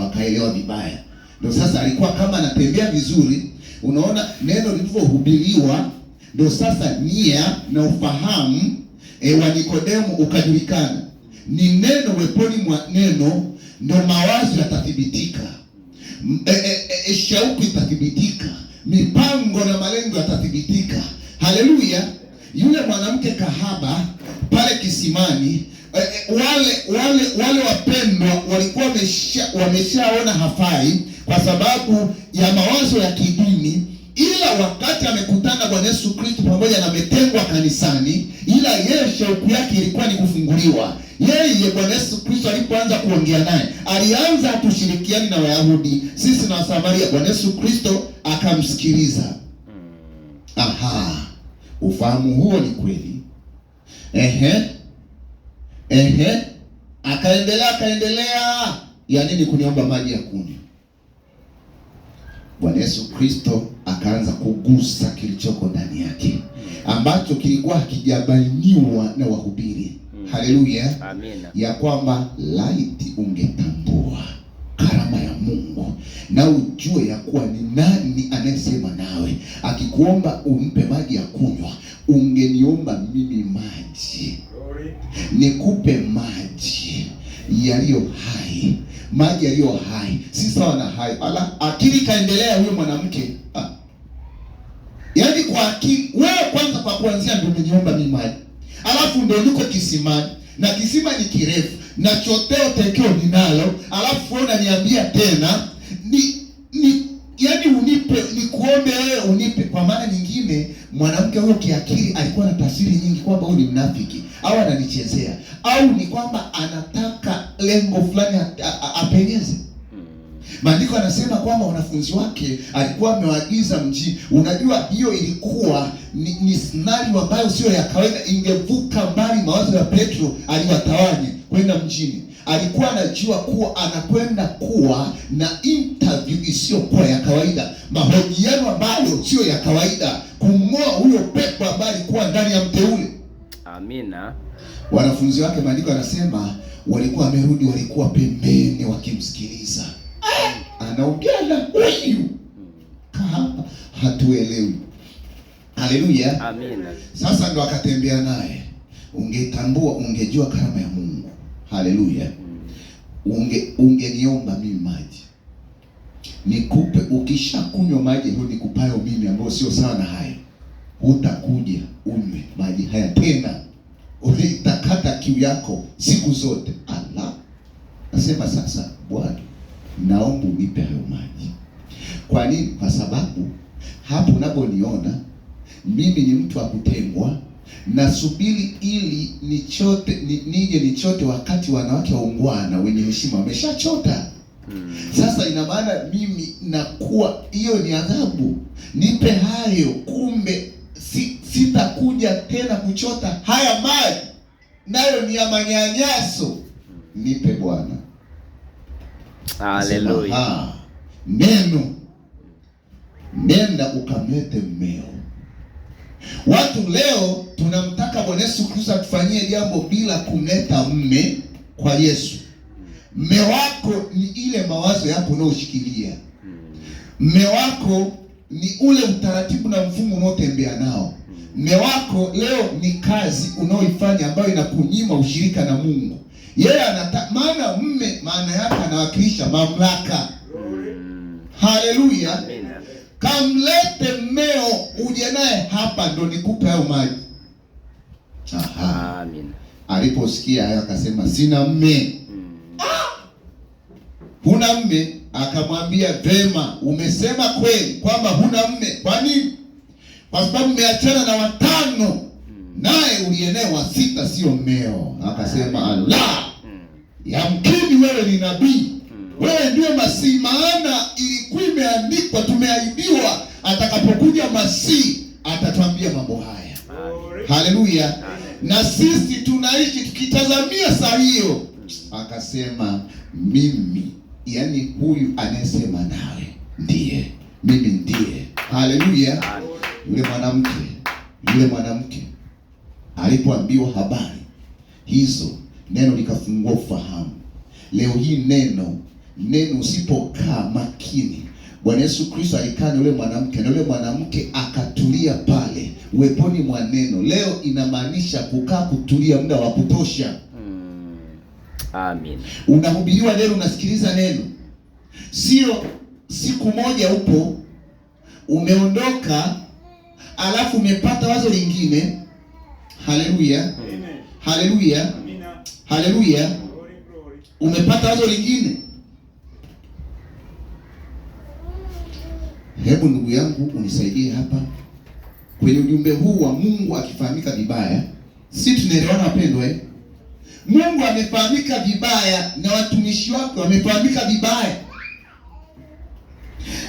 akaelewa vibaya. Ndo sasa alikuwa kama anatembea vizuri. Unaona neno lilivyohubiriwa, ndo sasa nia na ufahamu wa Nikodemo ukajulikana. Ni neno, weponi mwa neno ndo mawazo yatathibitika, shauku itathibitika, mipango na malengo yatathibitika. Haleluya. Yule mwanamke kahaba pale kisimani, wale wapendwa walikuwa wameshaona hafai kwa sababu ya mawazo ya kidini, ila wakati amekutana Bwana Yesu Kristo pamoja na ametengwa kanisani, ila yeye shauku yake ilikuwa ni kufunguliwa. Yeye Bwana Yesu Kristo alipoanza kuongea naye, alianza kushirikiana na Wayahudi, sisi na Wasamaria. Bwana Yesu Kristo akamsikiliza. Ufahamu huo ni kweli. Akaendelea. Ya nini kuniomba maji ya kunywa? Bwana Yesu Kristo akaanza kugusa kilichoko ndani yake ambacho kilikuwa hakijabainiwa na wahubiri. Haleluya. Amina. Ya kwamba laiti ungetambua karama ya Mungu na ujue ya kuwa ni nani anayesema nawe. Akikuomba umpe maji ya kunywa, ungeniomba mimi maji. Nikupe maji yaliyo hai. Maji yaliyo hai si sawa na hai. Ala, akili kaendelea huyo mwanamke. Yaani kwa akili wewe kwanza kwa kuanzia ndio umeniomba mimi maji. Alafu ndio niko kisimani na kisima ni kirefu na choteo tekeo ninalo, alafu unaniambia tena yaani unipe, nikuombe wewe unipe. Kwa maana nyingine mwanamke huyo kiakili alikuwa na tafsiri nyingi kwamba huyu ni mnafiki au ananichezea au ni kwamba anataka lengo fulani apenyeze. Maandiko anasema kwamba wanafunzi wake alikuwa amewaagiza mji. Unajua hiyo ilikuwa ni scenario ambayo sio ya kawaida, ingevuka mbali mawazo ya Petro aliwatawanye kwenda mjini. Alikuwa anajua kuwa anakwenda kuwa na interview isiyokuwa ya kawaida, mahojiano ambayo sio ya kawaida, kumng'oa huyo pepo ambaye alikuwa ndani ya mteule. Amina. Wanafunzi wake maandiko anasema walikuwa wamerudi, walikuwa pembeni wakimsikiliza. Anaongea na huyu kama hatuelewi. Haleluya. Amina. Sasa ndo akatembea naye. Ungetambua, ungejua karama ya Mungu. Haleluya. Ungeniomba mimi maji nikupe. Ukishakunywa maji hayo nikupayo mimi, ambayo sio sawa na haya, utakuja unywe maji haya tena, utakata kiu yako siku zote. Allah nasema sasa, Bwana naomba unipe hayo maji. Kwa nini? Kwa sababu hapo unaponiona mimi ni mtu wa kutengwa, nasubiri ili nije nichote, wakati wanawake waungwana wenye heshima wameshachota. Sasa ina maana mimi nakuwa, hiyo ni adhabu. Nipe hayo, kumbe sitakuja tena kuchota haya maji, nayo ni ya manyanyaso. Nipe Bwana. Haleluya. Nenda ukamlete mmeo. Watu leo tunamtaka Bwana Yesu Kristo atufanyie jambo bila kumleta mme kwa Yesu. Mme wako ni ile mawazo yako unaoshikilia. Mme wako ni ule utaratibu na mfumo unaotembea nao. Mme wako leo ni kazi unaoifanya ambayo inakunyima ushirika na Mungu. Yeye maana mme maana yake anawakilisha mamlaka. Haleluya. Kamlete mmeo uje naye hapa ndo nikupe hayo maji. Aha. Amen. Aliposikia hayo akasema sina mme. Huna mme? Akamwambia vema, umesema kweli kwamba huna mme. Kwa nini? Kwa sababu umeachana na 5 naye ulienea wa 6 sio mmeo. Akasema Allah, yamkini wewe ni nabii, wewe ndiye Masihi, maana ilikuwa imeandikwa, tumeahidiwa atakapokuja Masihi atatuambia mambo haya. Haleluya. Na sisi tunaishi tukitazamia saa hiyo. Akasema mimi, yani huyu anayesema nawe ndiye, mimi ndiye. Haleluya. Yule mwanamke alipoambiwa habari hizo, neno likafungua ufahamu. Leo hii neno usipokaa makini, Bwana Yesu Kristo alikaa na yule mwanamke na yule mwanamke akatulia pale uweponi mwa neno. Leo inamaanisha kukaa, kutulia muda wa kutosha. Amen. Unahubiriwa neno, unasikiliza neno, sio siku moja upo umeondoka alafu umepata wazo lingine. Haleluya. Haleluya. Haleluya. Umepata wazo lingine. Hebu ndugu yangu unisaidie hapa kwenye ujumbe huu wa Mungu akifahamika vibaya. Si tunaelewana wapendwa? Mungu amefahamika vibaya na watumishi wake wamefahamika vibaya.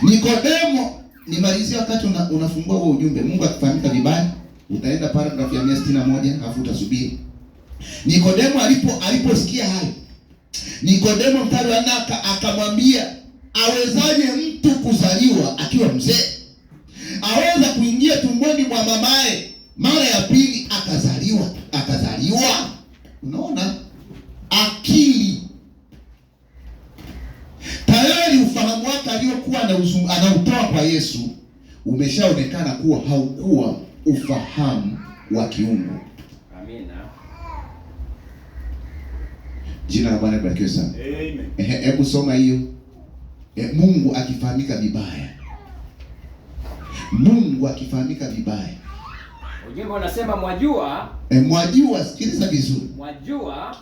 Nikodemo, nimalizie wakati unafungua huo ujumbe, Mungu akifahamika vibaya, utaenda paragraph ya 161 alafu utasubiri. Nikodemo aliposikia hayo, Nikodemo mstari wa 4 akamwambia, awezaje mtu kuzaliwa akiwa mzee? Aweza kuingia tumboni mwa mamaye mara ya pili akazaliwa. Unaona, akili tayari, ufahamu wake aliokuwa anautoa kwa Yesu umeshaonekana kuwa haukuwa ufahamu wa kiungu. Amina. Jina la Bwana libarikiwe sana. Amen. Hebu soma hiyo. Mungu akifahamika vibaya. Mungu akifahamika vibaya. Ujumbe unasema mwajua. Mwajua, sikiliza vizuri.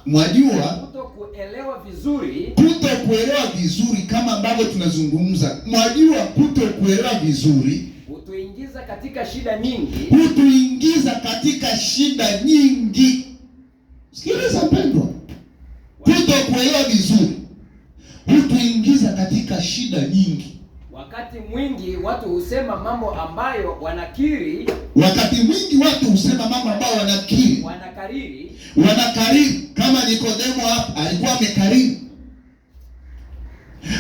Mwajua kutokuelewa vizuri. Kutokuelewa vizuri kama ambavyo tunazungumza. Mwajua kutokuelewa vizuri hutuingiza katika shida nyingi. Hutuingiza katika shida nyingi. Sikiliza mpendwa. Kutokuelewa vizuri hutuingiza katika shida nyingi. Wakati mwingi watu husema mambo ambayo wanakiri. Wanakariri kama Nikodemo hapa alikuwa amekariri.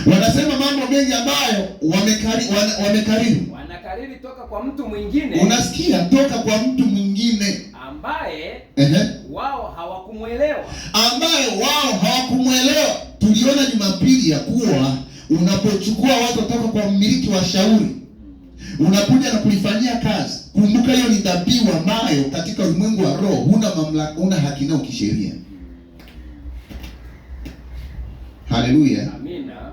Wanasema mambo mengi ambayo wamekariri. Wanakariri toka kwa mtu mwingine. Unasikia, toka kwa mtu mwingine ambaye wao hawakumuelewa. Tuliona Jumapili ya kuwa unapochukua watu kutoka kwa mmiliki wa shauri unakuja na kulifanyia kazi, kumbuka hiyo ni dhabihu ambayo katika ulimwengu wa roho huna mamlaka, huna haki nao kisheria. Haleluya. Amina.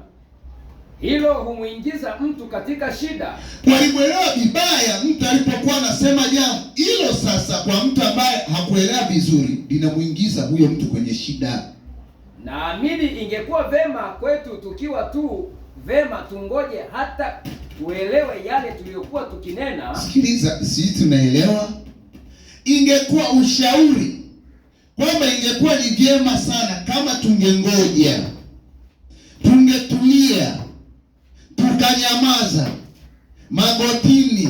Hilo humuingiza mtu katika shida. Walimuelewa vibaya mtu alipokuwa anasema jambo hilo. Sasa kwa mtu ambaye hakuelewa vizuri, linamuingiza huyo mtu kwenye shida. Naamini ingekuwa vema kwetu tukiwa tu vema tungoje hata tuelewe yale tuliyokuwa tukinena. Sikiliza, sisi tunaelewa. Ingekuwa ushauri kwamba ingekuwa ni vyema sana kama tungengoja, tungetulia, tukanyamaza magotini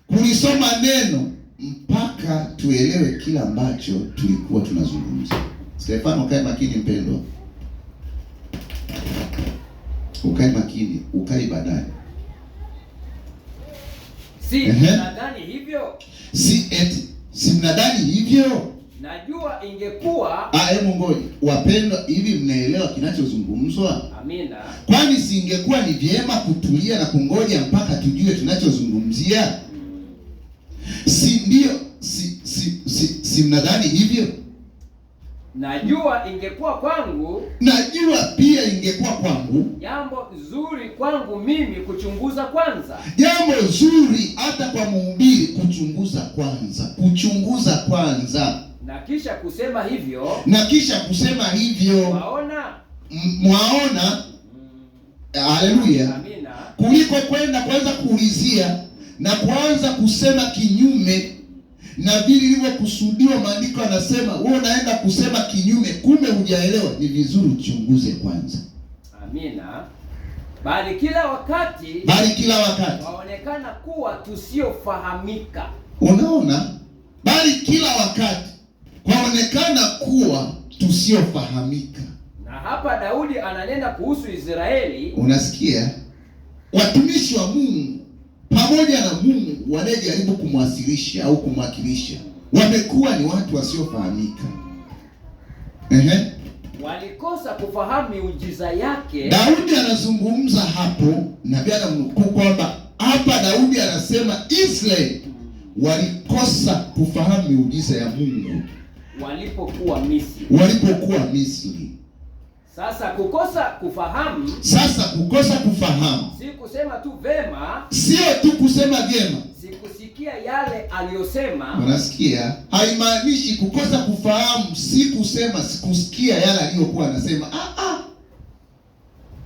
kulisoma neno mpaka tuelewe kila ambacho tulikuwa tunazungumza. Stefano, ukae makini mpendwa. Ukae makini, ukae ibadani. Nadhani hivyo. Si mnadhani hivyo? Najua ingekuwa. Hebu ngoja. Wapendwa, hivi mnaelewa kinachozungumzwa? Amina. Kwani si ingekuwa ni vyema kutulia na kungoja mpaka tujue tunachozungumzia? Si ndio? Si mnadhani hivyo? Najua ingekuwa kwangu. Najua pia ingekuwa kwangu. Jambo zuri kwangu mimi kuchunguza kwanza. Jambo zuri hata kwa mhubiri kuchunguza kwanza. Na kisha kusema hivyo. Mwaona? Haleluya. Amina. Kuliko kwenda kwanza kuulizia na kuanza kusema kinyume na vile ilivyokusudiwa. Maandiko yanasema wewe unaenda kusema kinyume, kumbe hujaelewa. Ni vizuri uchunguze kwanza. Amina. Bali kila wakati waonekana kuwa tusiofahamika. Unaona? Bali kila wakati waonekana kuwa tusiofahamika. Na hapa Daudi ananena kuhusu Israeli. Unasikia? Watumishi wa Mungu pamoja na Mungu wanajaribu kumwasilisha au kumwakilisha, wamekuwa ni watu wasiofahamika. Walikosa kufahamu miujiza yake. Daudi anazungumza hapo na pia anamnukuu kwamba hapa Daudi anasema Israeli walikosa kufahamu miujiza ya Mungu walipokuwa Misri. Sasa kukosa kufahamu. Si tu kusema vyema. Sikusikia yale aliyosema. Unasikia? Haimaanishi kukosa kufahamu, si kusema sikusikia yale aliyokuwa anasema.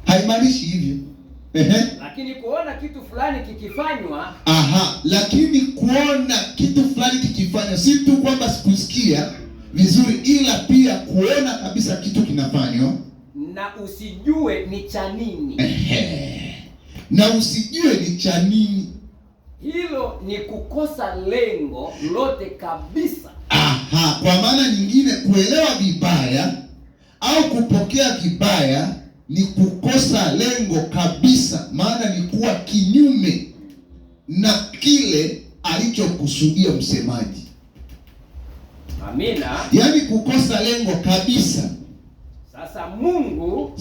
Haimaanishi hivyo. Lakini kuona kitu fulani kikifanywa. Lakini kuona kitu fulani kikifanywa, si tu kwamba sikusikia vizuri, ila pia kuona kabisa kitu kinafanywa na usijue ni cha nini. Hilo ni kukosa lengo lote kabisa. Kwa maana nyingine, kuelewa vibaya au kupokea vibaya ni kukosa lengo kabisa, maana ni kuwa kinyume na kile alichokusudia msemaji. Amina. Yaani kukosa lengo kabisa. Sasa Mungu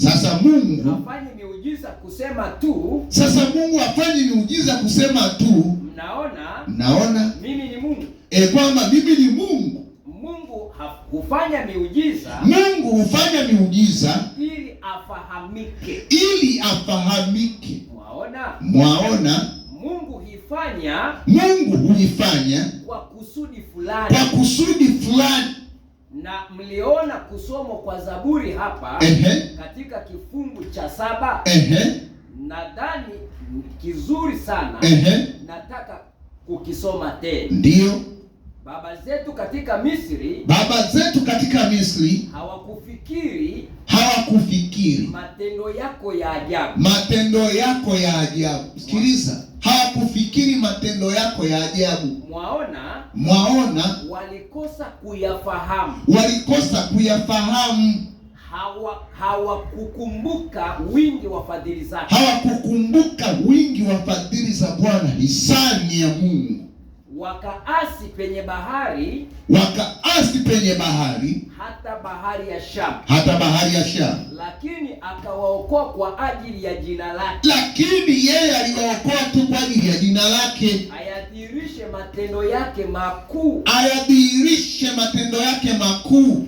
hafanyi miujiza kusema tu. Mnaona mimi ni Mungu. Kwamba mimi ni Mungu. Mungu hufanya miujiza ili afahamike. Mwaona? Mungu huifanya kwa kusudi fulani. Na mliona kusomwa kwa Zaburi hapa katika kifungu cha 7. Nadhani kizuri sana. Nataka kukisoma tena. Ndio. Baba zetu katika Misri hawakufikiri matendo yako ya ajabu. Sikiliza, hawakufikiri matendo yako ya ajabu. Mwaona walikosa kuyafahamu. Hawakukumbuka wingi wa fadhili za Bwana, hisani ya Mungu. Wakaasi penye bahari, hata bahari ya Shamu. Lakini akawaokoa kwa ajili ya jina lake. Lakini yeye aliwaokoa tu kwa ajili ya jina lake. Ayadhihirishe matendo yake makuu.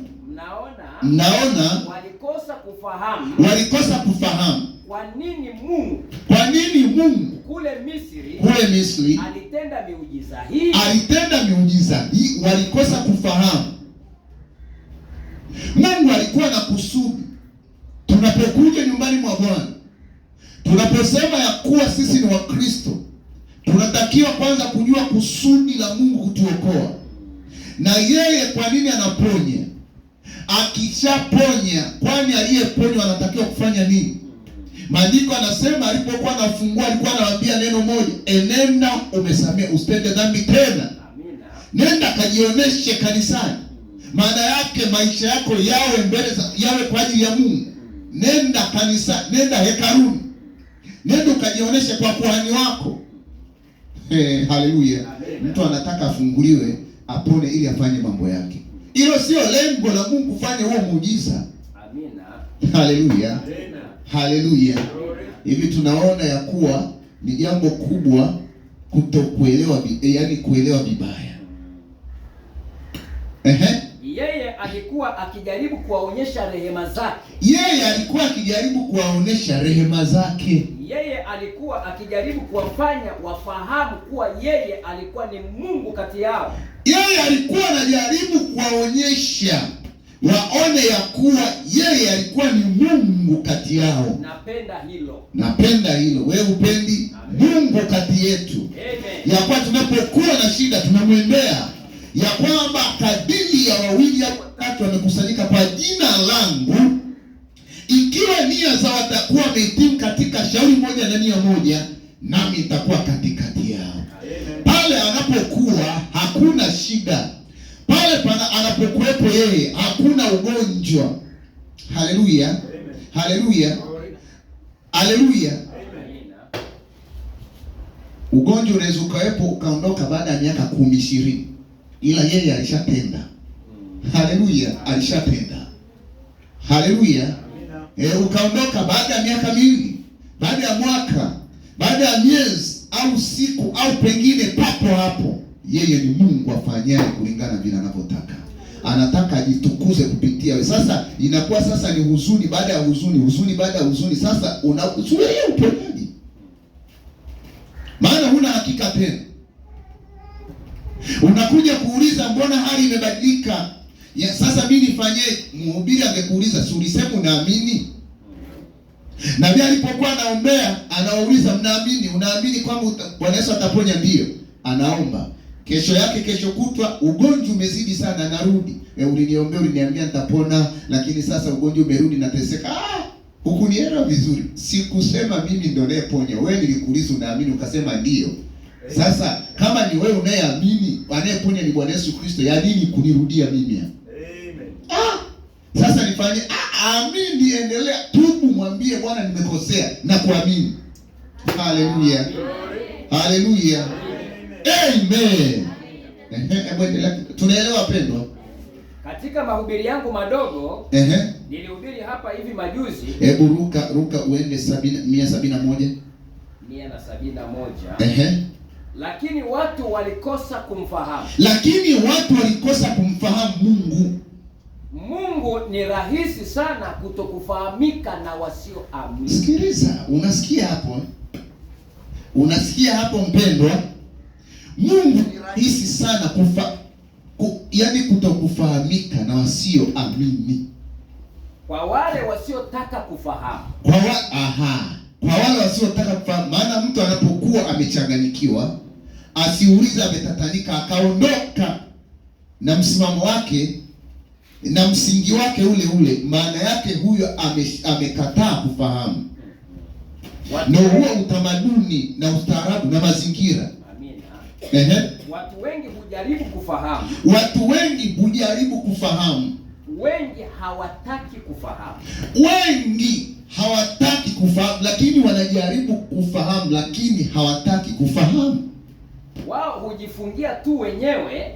Mnaona? Walikosa kufahamu. Kwa nini Mungu kule Misri alitenda miujiza hii? Walikosa kufahamu. Mungu alikuwa na kusudi. Tunapokuja nyumbani mwa Bwana, tunaposema ya kuwa sisi ni Wakristo, tunatakiwa kwanza kujua kusudi la Mungu kutuokoa. Na yeye kwa nini anaponya? Akishaponya, kwani aliyeponywa anatakiwa kufanya nini? Maandiko anasema alipokuwa anafungua alikuwa anawaambia neno moja, enenda umesamea, usitende dhambi tena. Amina. Nenda kajioneshe kanisani. Maana yake maisha yako yawe kwa ajili ya Mungu. Nenda kanisa, nenda hekaluni. Nenda ukajioneshe kwa kuhani wako. Haleluya. Mtu anataka afunguliwe, apone ili afanye mambo yake. Hilo sio lengo la Mungu kufanya huo muujiza. Amina. Haleluya. Haleluya. Hivi tunaona ya kuwa ni jambo kubwa kutokuelewa, yaani kuelewa vibaya. Yeye alikuwa akijaribu kuwaonyesha rehema zake. Yeye alikuwa akijaribu kuwafanya wafahamu kuwa yeye alikuwa ni Mungu kati yao. Yeye alikuwa anajaribu kuwaonyesha waone ya kuwa yeye alikuwa ni Mungu kati yao. Napenda hilo. Wewe upendi? Mungu kati yetu. Amen. Ya kuwa tunapokuwa na shida tunamwendea, ya kwamba kadiri ya 2 au 3 wamekusanyika kwa jina langu, ikiwa nia za watakuwa wamehitimu katika shauri moja na nia moja, nami nitakuwa katikati yao. Pale anapokuwa hakuna shida. Pale anapokuwepo yeye hakuna ugonjwa. Haleluya. Haleluya. Haleluya. Ugonjwa unaweza ukawepo ukaondoka baada ya miaka 10-20, ila yeye alishatenda. Haleluya, alishatenda. Haleluya. Ukaondoka baada ya miaka 2, baada ya mwaka, baada ya miezi au siku au pengine papo hapo. Yeye ni Mungu afanyaye kulingana vile anavyotaka. Anataka ajitukuze kupitia wewe. Sasa inakuwa sasa ni huzuni baada ya huzuni, huzuni baada ya huzuni. Sasa unasubiria uponyaji, maana huna hakika tena. Unakuja kuuliza mbona hali imebadilika? Ya sasa mimi nifanyeje? Mhubiri angekuuliza, si ulisema unaamini? Na mimi alipokuwa anaombea anauliza, mnaamini? Unaamini kwamba Bwana Yesu ataponya? Ndio. Anaomba. Kesho yake kesho kutwa ugonjwa umezidi sana, narudi. Uliniombea, uliniambia nitapona, lakini sasa ugonjwa umerudi, nateseka. Hukunielewa vizuri. Sikusema mimi ndio nayeponya. Wewe nilikuuliza unaamini, ukasema ndio. Sasa kama ni wewe unayeamini anayeponya ni Bwana Yesu Kristo, ya nini kunirudia mimi? Amen. Sasa nifanye amini, endelea, tubu. mwambie Bwana, nimekosea na kuamini. Haleluya, haleluya, amen. Tunaelewa pendwa? Katika mahubiri yangu madogo nilihubiri hapa hivi majuzi. Hebu ruka uende 171. Lakini watu walikosa kumfahamu. Lakini watu walikosa kumfahamu Mungu. Mungu ni rahisi sana kutokufahamika na wasioamini. Sikiliza, unasikia hapo? Unasikia hapo mpendwa? Mungu ni rahisi sana yaani kutokufahamika na wasioamini. Kwa wale wasiotaka kufahamu. Kwa wale wasiotaka kufahamu, maana mtu anapokuwa amechanganyikiwa, asiuliza ametatanika, akaondoka na msimamo wake na msingi wake ule, maana yake huyo amekataa kufahamu. Na huo utamaduni na ustaarabu na mazingira. Amina. Watu wengi hujaribu kufahamu. Watu wengi hujaribu kufahamu. Wengi hawataki kufahamu. Wengi hawataki kufahamu, lakini wanajaribu kufahamu, lakini hawataki kufahamu. Wao hujifungia tu wenyewe.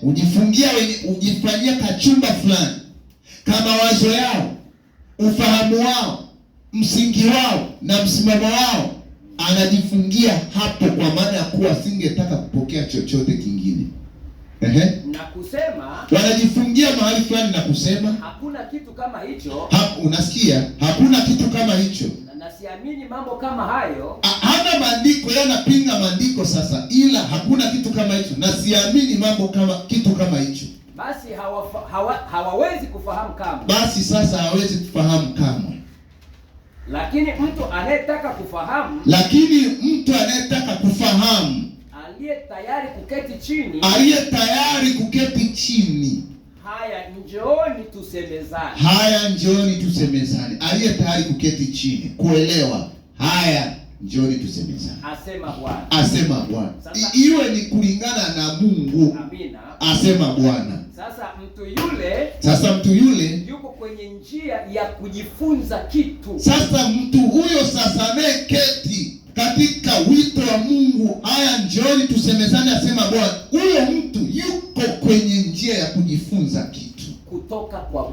Hujifanyia kachumba fulani kama wazo yao, ufahamu wao, msingi wao na msimamo wao, anajifungia hapo, kwa maana ya kuwa singetaka kupokea chochote kingine. Na kusema, wanajifungia mahali fulani na kusema hakuna kitu kama hicho. Unasikia? Hakuna kitu kama hicho. Na siamini mambo kama hayo. Hana maandiko, yanapinga maandiko sasa, ila hakuna kitu kama hicho. Na siamini mambo kitu kama hicho. Basi hawawezi kufahamu kamwe. Basi sasa hawezi kufahamu kamwe. Lakini mtu anayetaka kufahamu, aliye tayari kuketi chini. Haya njooni tusemezane. Aliye tayari kuketi chini, kuelewa. Haya njooni tusemezane. Asema Bwana. Iwe ni kulingana na Mungu. Amina. Asema Bwana. Sasa mtu yule yuko kwenye njia ya kujifunza kitu. Sasa mtu huyo sasa anayeketi katika wito wa Mungu, haya njooni tusemezane, asema Bwana, huyo mtu yuko kwenye njia ya kujifunza kitu kutoka kwa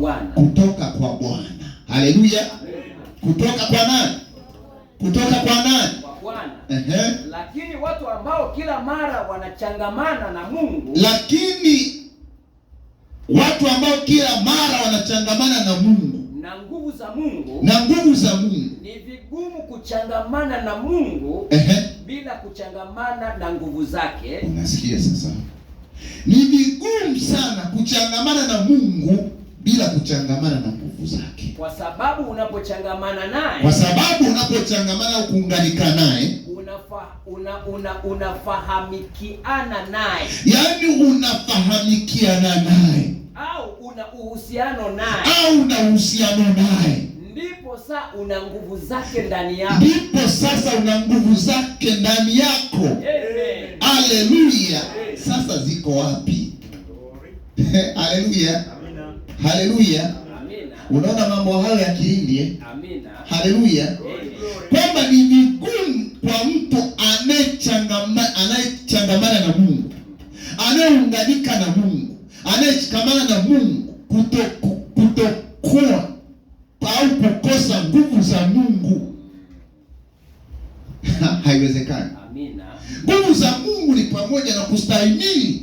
Bwana. Haleluya. Kutoka kwa nani? Kwa Bwana. Lakini watu ambao kila mara wanachangamana na Mungu, na nguvu za Mungu, ni vigumu kuchangamana na Mungu bila kuchangamana na nguvu zake. Unasikia sasa? Ni vigumu sana kuchangamana na Mungu bila kuchangamana na nguvu zake. Kwa sababu unapochangamana kuunganika naye, unafahamikiana naye. Yaani unafahamikiana naye au una uhusiano naye. Ndipo sasa una nguvu zake ndani yako. Amen. Haleluya. Sasa ziko wapi? Haleluya. Haleluya. Amina. Unaona mambo hayo ya Kihindi? Amina. Haleluya. Kwamba ni vigumu kwa mtu anayechangamana na Mungu, anayeunganika na Mungu, anayeshikamana na Mungu, kutokuwa au kukosa nguvu za Mungu. Haiwezekani. Amina. Nguvu za Mungu ni pamoja na kustahimili,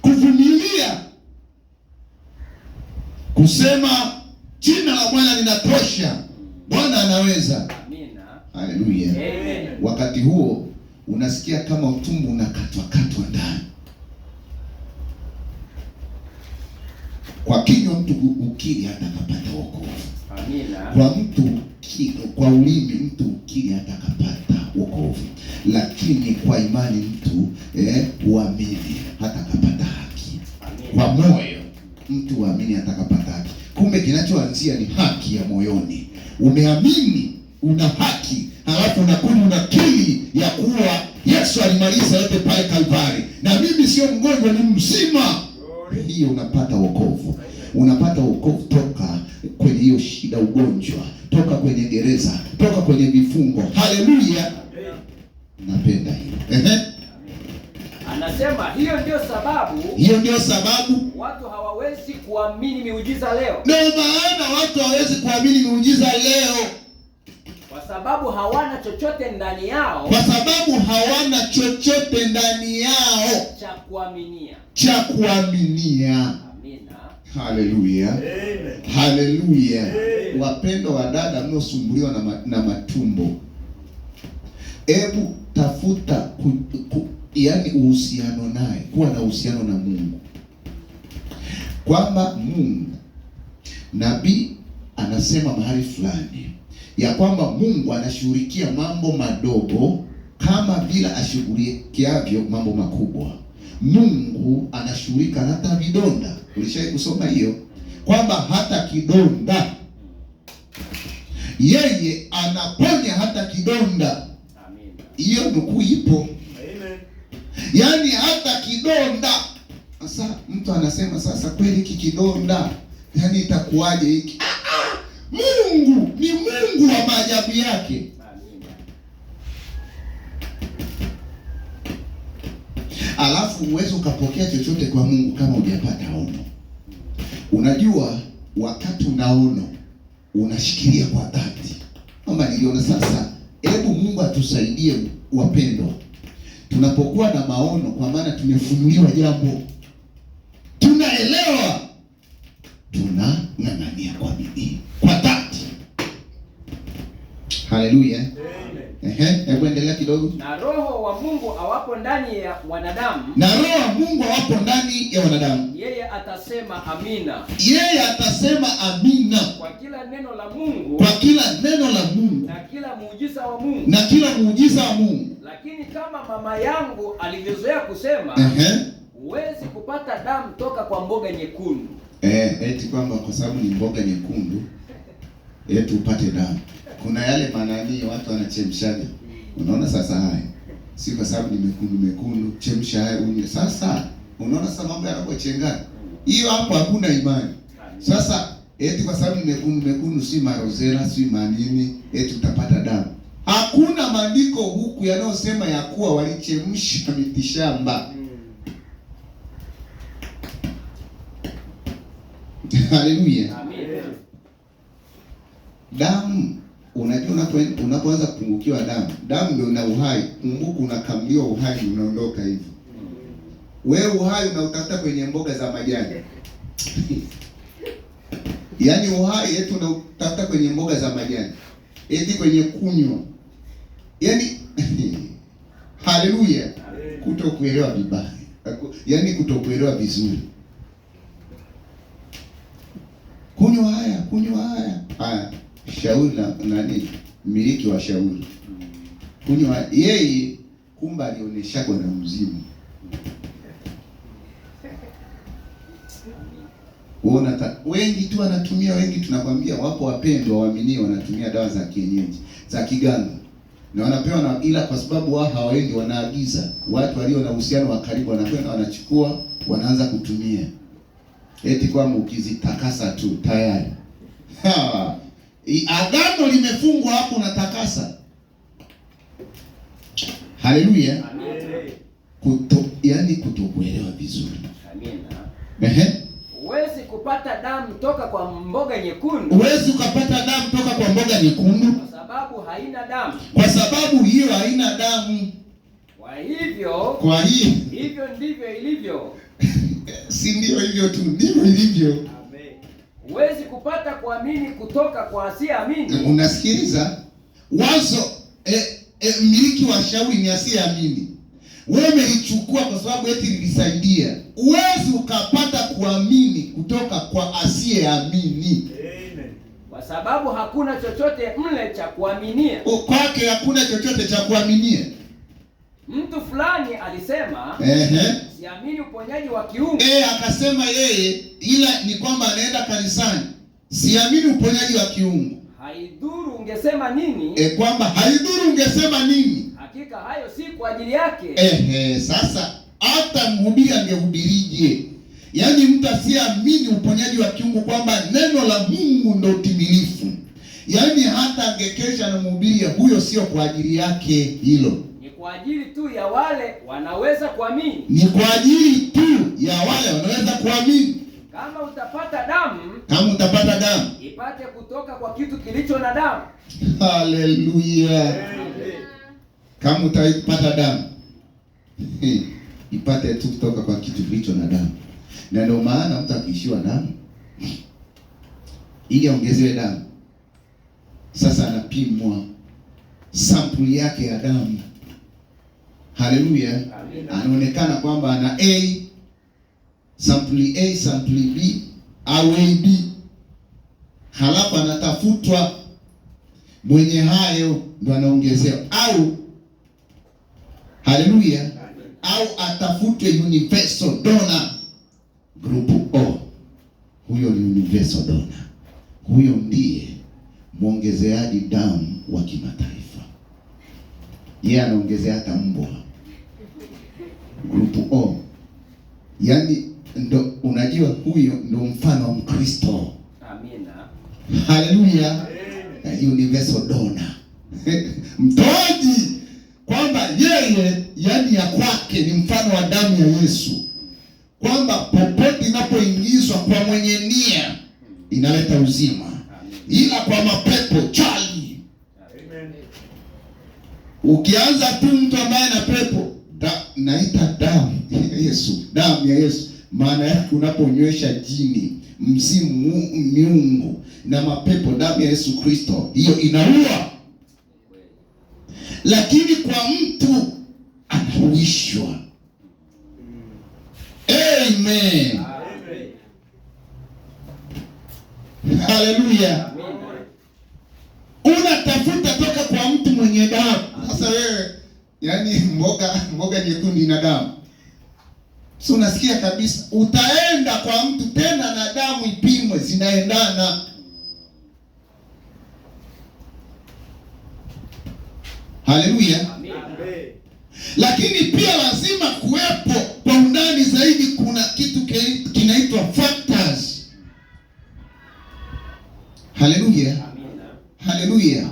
kuvumilia, kusema jina la Bwana linatosha, Bwana anaweza. Amina. Haleluya. Amen. Wakati huo unasikia kama utumbo unakatwa ndani. Kwa kinywa mtu ukiri hata kapata wokovu. Amina. Kwa ulimi mtu ukiri hata kapata wokovu. Lakini kwa imani mtu uamini hata kapata haki. Amina. Kwa moyo mtu uamini hata kapata haki. Kumbe kinachoanzia ni haki ya moyoni. Umeamini una haki, halafu unakuja unakiri ya kuwa Yesu alimaliza yote pale Kalvari, na mimi sio mgonjwa, ni mzima. hiyo unapata wokovu. Unapata wokovu toka kwenye hiyo shida, ugonjwa, toka kwenye gereza, toka kwenye vifungo. Haleluya. Napenda hiyo. Anasema hiyo ndio sababu watu hawawezi kuamini miujiza leo. Ndio maana watu hawawezi kuamini miujiza leo. Kwa sababu hawana chochote ndani yao. Cha kuaminia. Amina. Haleluya. Haleluya. Wapendwa wa dada mnaosumbuliwa na matumbo, hebu tafuta yaani uhusiano naye, kuwa na uhusiano na Mungu. Kwamba Mungu, nabii anasema mahali fulani ya kwamba Mungu anashughulikia mambo madogo kama vile ashughulikiavyo mambo makubwa. Mungu anashughulika hata vidonda. Ulishawahi kusoma hiyo? Kwamba hata kidonda yeye anaponya hata kidonda. Hiyo nukuu ipo. Yaani hata kidonda. Sasa mtu anasema sasa kweli hiki kidonda yaani itakuwaje hiki? Mungu ni Mungu wa maajabu yake. Alafu uweze ukapokea chochote kwa Mungu kama hujapata ono. Unajua wakati unaona unashikilia kwa dhati. Mama niliona sasa, hebu Mungu atusaidie wapendwa. Tunapokuwa na maono, kwa maana tumefunuliwa jambo, tunaelewa, tunang'ang'ania kwa bidii, kwa dhati. Haleluya. Hebu endelea kidogo. Na roho wa Mungu awapo ndani ya wanadamu. Yeye atasema amina. Kwa kila neno la Mungu. Na kila muujiza wa Mungu. Lakini kama mama yangu alivyozoea kusema, huwezi kupata damu toka kwa mboga nyekundu. Eti kwamba kwa sababu ni mboga nyekundu eti upate damu. Kuna yale manani watu wanachemshaga. Unaona sasa haya. Si kwa sababu ni mekundu, chemsha haya unywe. Sasa unaona sasa mambo yanapochengana. Hiyo hapo hakuna imani. Sasa eti kwa sababu ni mekundu si marozela, si manini, eti utapata damu. Hakuna maandiko huku yanayosema ya kuwa walichemsha mitishamba. Haleluya. Amen. Damu, unajua unapoanza kupungukiwa damu ndio ina uhai. Kumbuka unakamliwa uhai unaondoka hivi. Wewe uhai unautafuta kwenye mboga za majani. Yaani uhai yetu unautafuta kwenye mboga za majani. Eti kwenye kunywa. Yaani haleluya. Kutokuelewa vibaya. Yaani kutokuelewa vizuri. Kunywa haya. Haya. Shauri na nani? Miliki wa shauri. Kunywa yeye kumba alioneshagwa na mzimu. Wengi tu wanatumia, wengi tunakwambia wapo wapendwa waamini wanatumia dawa za kienyeji, za kiganga. Na wanapewa ila kwa sababu wao hawaendi, wanaagiza. Watu walio na uhusiano wa karibu wanakwenda wanachukua, wanaanza kutumia. Eti kwamba ukizitakasa tu tayari. Agano limefungwa hapo unatakasa. Haleluya. Yaani kutokuelewa vizuri. Amina. Huwezi kupata damu toka kwa mboga nyekundu. Kwa sababu haina damu. Hiyo haina damu. Kwa hivyo ndivyo ilivyo. Si ndio hivyo tu, ndivyo ilivyo. Amen. Huwezi kupata kuamini kutoka kwa asiyeamini. Unasikiliza? Wazo mmiliki wa shauri ni asiyeamini. Wewe umelichukua kwa sababu eti lilisaidia. Huwezi ukapata kuamini kutoka kwa asiyeamini. Amen. Kwa sababu hakuna chochote mle cha kuaminia. Kwake hakuna chochote cha kuaminia. Mtu fulani alisema, siamini uponyaji wa kiungu. Akasema yeye, ila ni kwamba anaenda kanisani. Siamini uponyaji wa kiungu. Haidhuru ungesema nini? Kwamba haidhuru ungesema nini? Hakika hayo si kwa ajili yake. Sasa hata mhubiri angehubirije? Yaani mtu asiamini uponyaji wa kiungu kwamba neno la Mungu ndio timilifu. Yaani hata angekesha na mhubiri, huyo sio kwa ajili yake hilo. Ni kwa ajili tu ya wale wanaweza kuamini. Ni kwa ajili tu ya wale wanaweza kuamini. Kama utapata damu, ipate kutoka kwa kitu kilicho na damu. Haleluya. Kama utapata damu, ipate tu kutoka kwa kitu kilicho na damu. Na ndio maana mtu akiishiwa damu, ili aongezewe damu, sasa anapimwa sampuli yake ya damu. Haleluya. Anaonekana kwamba ana A, sampuli A, sampuli B au AB. Halafu anatafutwa mwenye hayo ndo anaongezewa, au haleluya, au atafutwe universal donor group O. Huyo ni universal donor. Huyo ndiye mwongezeaji damu wa kimataifa. Yeye anaongezea hata mbwa. Group O. Yaani ndo unajua huyo ndo mfano wa Mkristo. Amina. Haleluya. Universal donor. Mtoaji, kwamba yeye yani ya kwake ni mfano wa damu ya Yesu. Kwamba popote inapoingizwa kwa mwenye nia inaleta uzima. Ila kwa mapepo chali. Ukianza tu mtu ambaye ana pepo, naita damu ya Yesu, damu ya Yesu. Maana yake unaponywesha jini, mzimu, miungu na mapepo damu ya Yesu Kristo, hiyo inaua. Lakini kwa mtu anahuishwa. Amen. Haleluya. Unatafuta toka kwa mtu mwenye damu. Sasa wewe, yani mboga nyekundu ina damu. So unasikia kabisa utaenda kwa mtu tena na damu ipimwe, zinaendana. Haleluya. Lakini pia lazima kuwepo kwa undani zaidi, kuna kitu kinaitwa factors. Haleluya. Haleluya.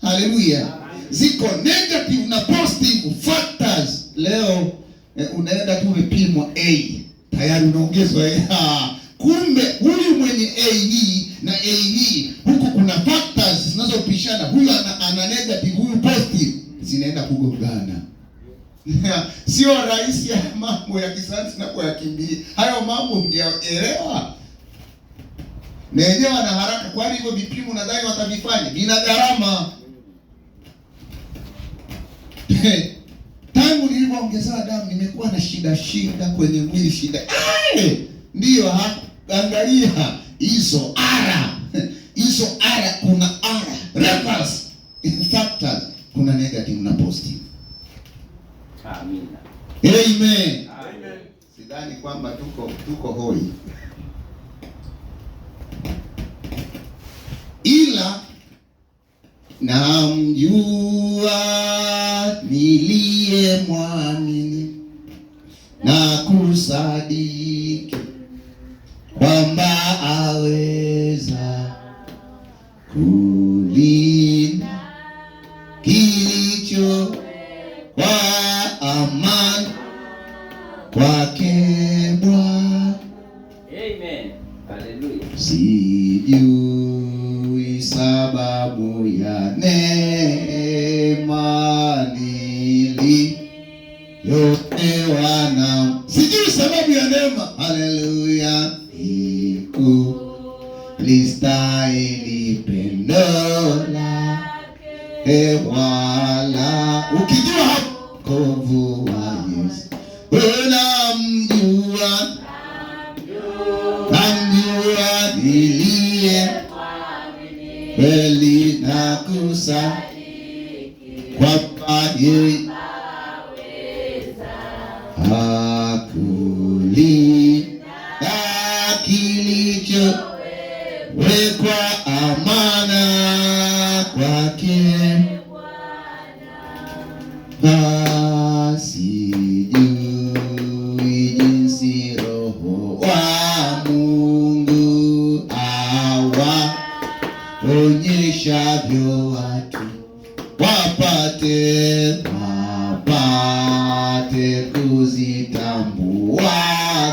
Haleluya. Ziko negative na positive factors. Leo unaenda tu umepimwa A, tayari unaongezwa A. Kumbe huyu mwenye A hii na A hii, huko kuna factors zinazopishana. Huyu ana negative, huyu positive, zinaenda kugongana. Sio rahisi ya mambo ya kisayansi na kwa yakimbia. Hayo mambo ungeelewa. Na wenyewe wana haraka, kwani hivyo vipimo nadhani watavifanya. Vina gharama. Tangu nilipoongezewa damu nimekuwa na shida kwenye mwili, shida. Ndio angalia hizo ara. Hizo ara, kuna ara, reverse factors, kuna negative na positive. Amina. Amen. Amen. Sidhani kwamba tuko hoi. Ila namjua niliye mwamini na kusadiki kwamba aweza kulinda kilicho kwa amani kwake Bwana. Amen. Hallelujah. Sijui sababu ya neema niliyopewa na, sijui sababu ya neema. Haleluya. Listahili pendo lake wala. Ukijua wokovu wa Yesu, unamjua niliye kweli na kusadiki kwamba yeye hakulinda kilichowekwa amana kwake. Sijui jinsi Roho wote wapate kuzitambua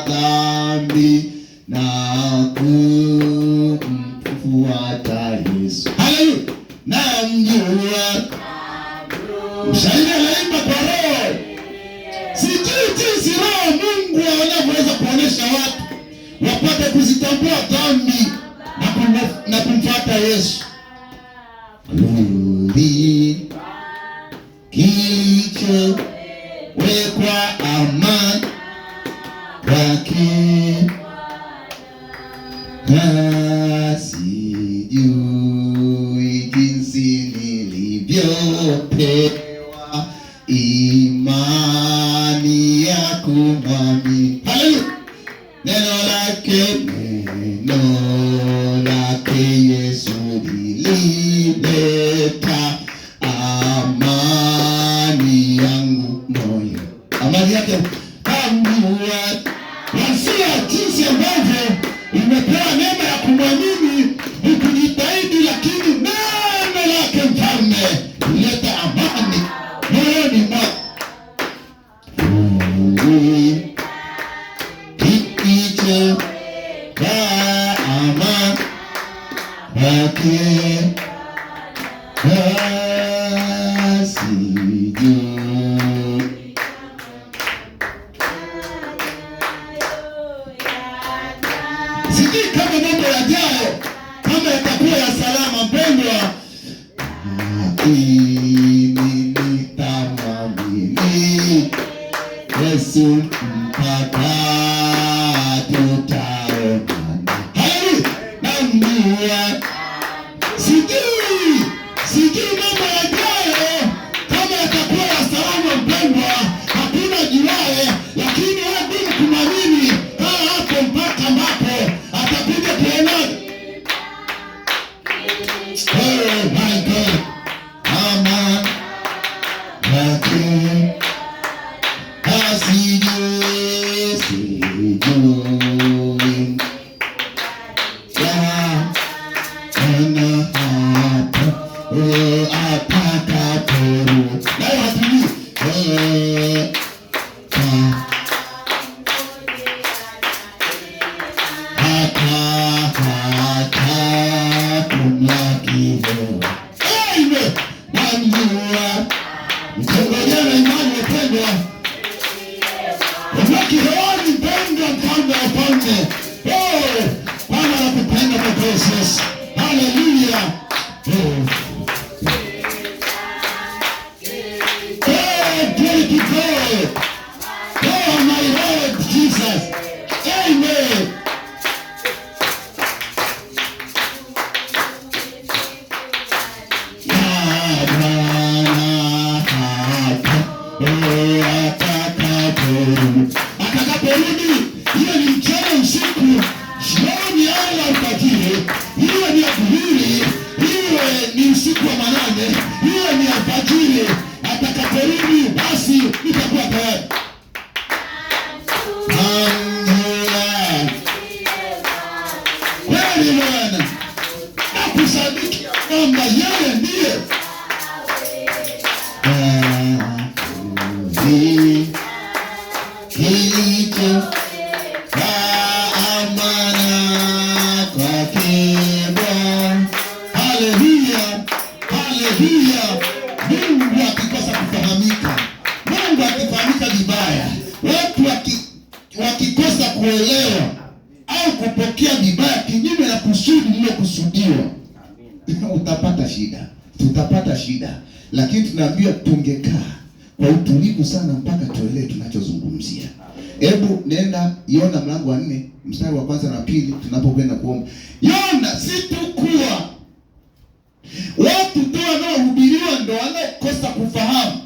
dhambi na kumfuata Yesu. Haleluya! Namjua. Mshairi anaimba kwa roho. Sijui jinsi roho Mungu anavyoweza kuonesha watu wapate kuzitambua dhambi na kumfuata Yesu. Kuli kilichowekwa amani wake, sijui jinsi nilivyopewa imani ya kumwamini. Haleluya! Neno lake Yesu lilileta amani yangu moyo. Amani yake tambua. Wasia jinsi ambavyo umepewa neema ya kumwamini ni kujitahidi, lakini neno lake mfalme huleta amani moyoni mwako. Kicho kwa amani wake, sijui. Sijui kama mambo yajayo kama yatakuwa ya salama, mpendwa. Lakini nitamwamini Yesu mpaka tutaonana. Haleluya! Namjua. Sijui mambo yajayo kama yatakuwa ya salama, mpendwa. Hakuna juaye, lakini lazima kumwamini hapo mpaka ambapo atakuja kuonana. Oh my God. Ama yake sijui sana hapa atakaporu na hatujui hata kumlaki leo. Amen. Namjua. Mtengojana imani wapendwa. Kumlaki hewani mpendwa, mfalme wa wafalme. Bwana anakupenda kwa precious. Hallelujah. Glory to God. Oh my Lord Jesus. Amen. Atakaporudi, hiyo ni mchana, usiku, jioni au alfajiri, hiyo ni adhuhuri, hiyo ni usiku wa manane, hiyo ni alfajiri. Atakaporudi, basi nitakuwa tayari. Kweli Bwana, nakusadiki kwamba yeye ndiye kilicho kwa amana kwake Bwana. Haleluya, haleluya. Mungu akikosa kufahamika, Mungu akifahamika vibaya, watu wakikosa kuelewa au kupokea vibaya kinyume na kusudi lililokusudiwa, utapata shida, tutapata shida. Lakini tunaambiwa tungekaa kwa utulivu sana mpaka tuelewe tunachozungumzia. Hebu nenda Yona mlango wa 4 mstari wa kwanza na pili tunapokwenda kuomba. Yona si tu kuwa watu tu wanaohubiriwa ndo wanaokosa kufahamu,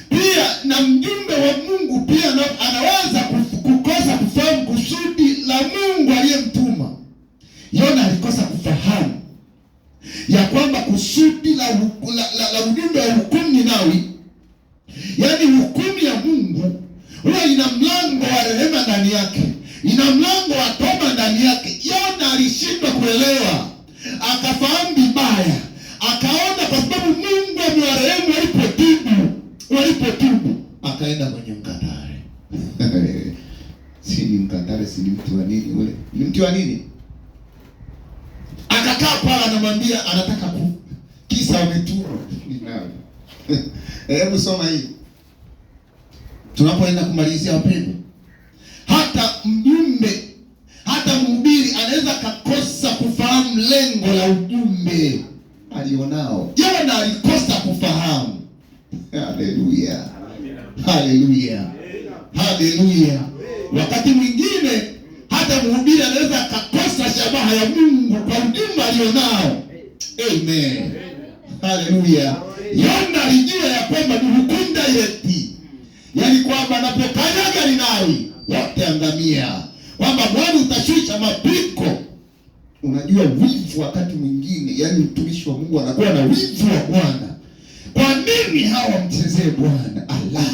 pia na mjumbe wa Mungu pia anaweza kukosa kufahamu kusudi la Mungu aliyemtuma. Yona alikosa kufahamu ya kwamba kusudi la ujumbe wa hukumu Ninawi, yaani hukumu ya Mungu, huwa ina mlango wa rehema ndani yake, ina mlango wa toba ndani yake. Yona alishindwa kuelewa, akafahamu vibaya, akaona kwa sababu Mungu amewarehemu walipotii akaenda kwenye mkatare. Si ni mkatare, si ni mti wa nini ule? Ni mti wa nini? Akakaa pale anamwambia anataka kisa wameturu. Hebu soma hii. Tunapoenda kumalizia wapendwa. Hata mjumbe, hata mhubiri anaweza kakosa kufahamu lengo la ujumbe alionao. Yona alikosa kufahamu. Haleluya. Haleluya. Haleluya. Wakati mwingine hata mhubiri anaweza kakosa shabaha ya Mungu kwa ujumbe alionao. Amen. Haleluya. Yona alijua ya kwamba ni hukunda yeti. Yaani kwamba anapokanyaga Ninawi wote angamia. Kwamba Bwana utashusha mapiko. Unajua wivu wakati mwingine, yaani mtumishi wa Mungu anakuwa na wivu wa Bwana. Kwa nini hawa mchezee Bwana? Allah.